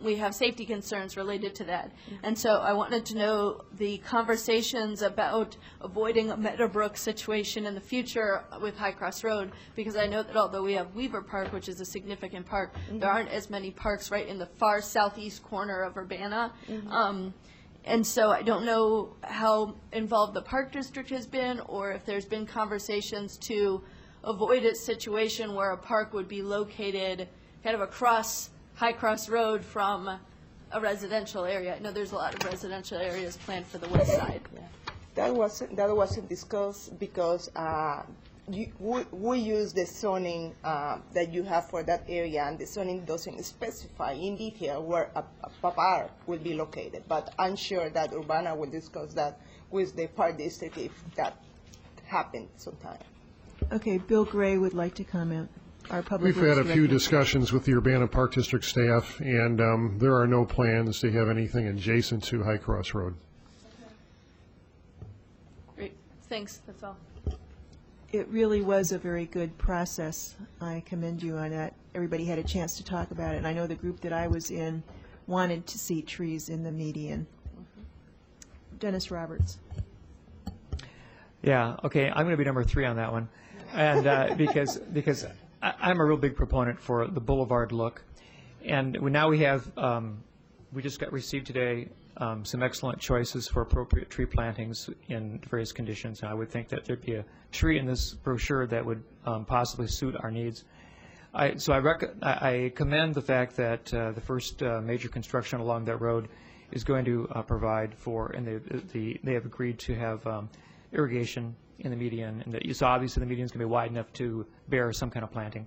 we have safety concerns related to that. And so I wanted to know the conversations about avoiding a Meadowbrook situation in the future with High Cross Road, because I know that although we have Weaver Park, which is a significant park, there aren't as many parks right in the far southeast corner of Urbana. And so I don't know how involved the Park District has been, or if there's been conversations to avoid a situation where a park would be located kind of across High Cross Road from a residential area. I know there's a lot of residential areas planned for the west side. That wasn't discussed because we use the zoning that you have for that area, and the zoning doesn't specify in detail where a park will be located. But I'm sure that Urbana will discuss that with the Park District if that happened sometime. Okay, Bill Gray would like to comment. Our Public We've Works had a few Director. discussions with the Urbana Park District staff, and there are no plans to have anything adjacent to High Cross Road. Great, thanks, that's all. It really was a very good process. I commend you on that. Everybody had a chance to talk about it, and I know the group that I was in wanted to see trees in the median. Dennis Roberts. Yeah, okay, I'm going to be number 3 on that one. And because I'm a real big proponent for the boulevard look. And now we have, we just received today some excellent choices for appropriate tree plantings in various conditions. And I would think that there'd be a tree in this brochure that would possibly suit our needs. So I commend the fact that the first major construction along that road is going to provide for, and they have agreed to have irrigation in the median, and so obviously the median is going to be wide enough to bear some kind of planting.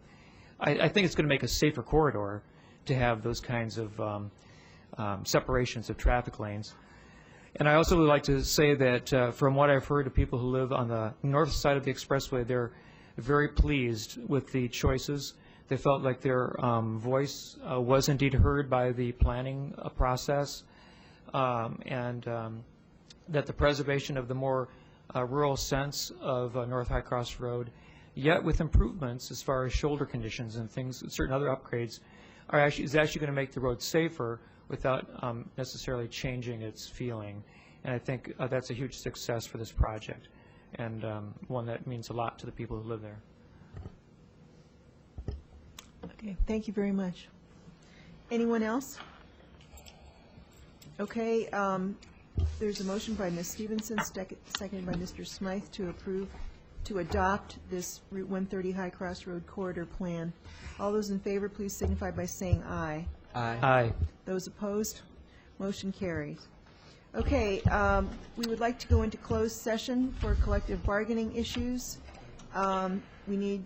I think it's going to make a safer corridor to have those kinds of separations of traffic lanes. And I also would like to say that from what I've heard of people who live on the north side of the expressway, they're very pleased with the choices. They felt like their voice was indeed heard by the planning process, and that the preservation of the more rural sense of North High Cross Road, yet with improvements as far as shoulder conditions and things, certain other upgrades, is actually going to make the road safer without necessarily changing its feeling. And I think that's a huge success for this project, and one that means a lot to the people who live there. Okay, thank you very much. Anyone else? Okay, there's a motion by Ms. Stevenson, seconded by Mr. Smythe to adopt this Route 130 High Cross Road Corridor Plan. All those in favor, please signify by saying aye. Aye. Aye. Those opposed? Motion carries. Okay, we would like to go into closed session for collective bargaining issues. We need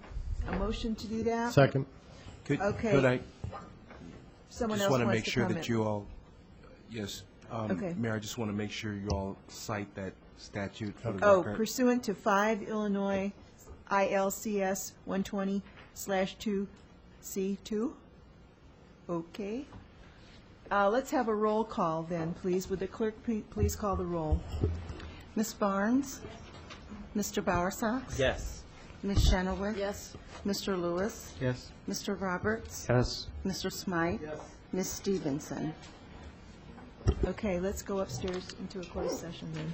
a motion to do that. Second. Okay. Could I Someone just else want to wants make to sure comment. that you all, yes, Okay. Mayor, I just want to make sure you all cite that statute for the Oh, record. pursuant to 5 Illinois ILCS 120/2C2? Okay. Let's have a roll call then, please. Would the clerk please call the roll? Ms. Barnes? Mr. Bowersox? Yes. Ms. Shenowith? Yes. Mr. Lewis? Yes. Mr. Roberts? Yes. Mr. Smythe? Ms. Stevenson? Okay, let's go upstairs into a closed session then.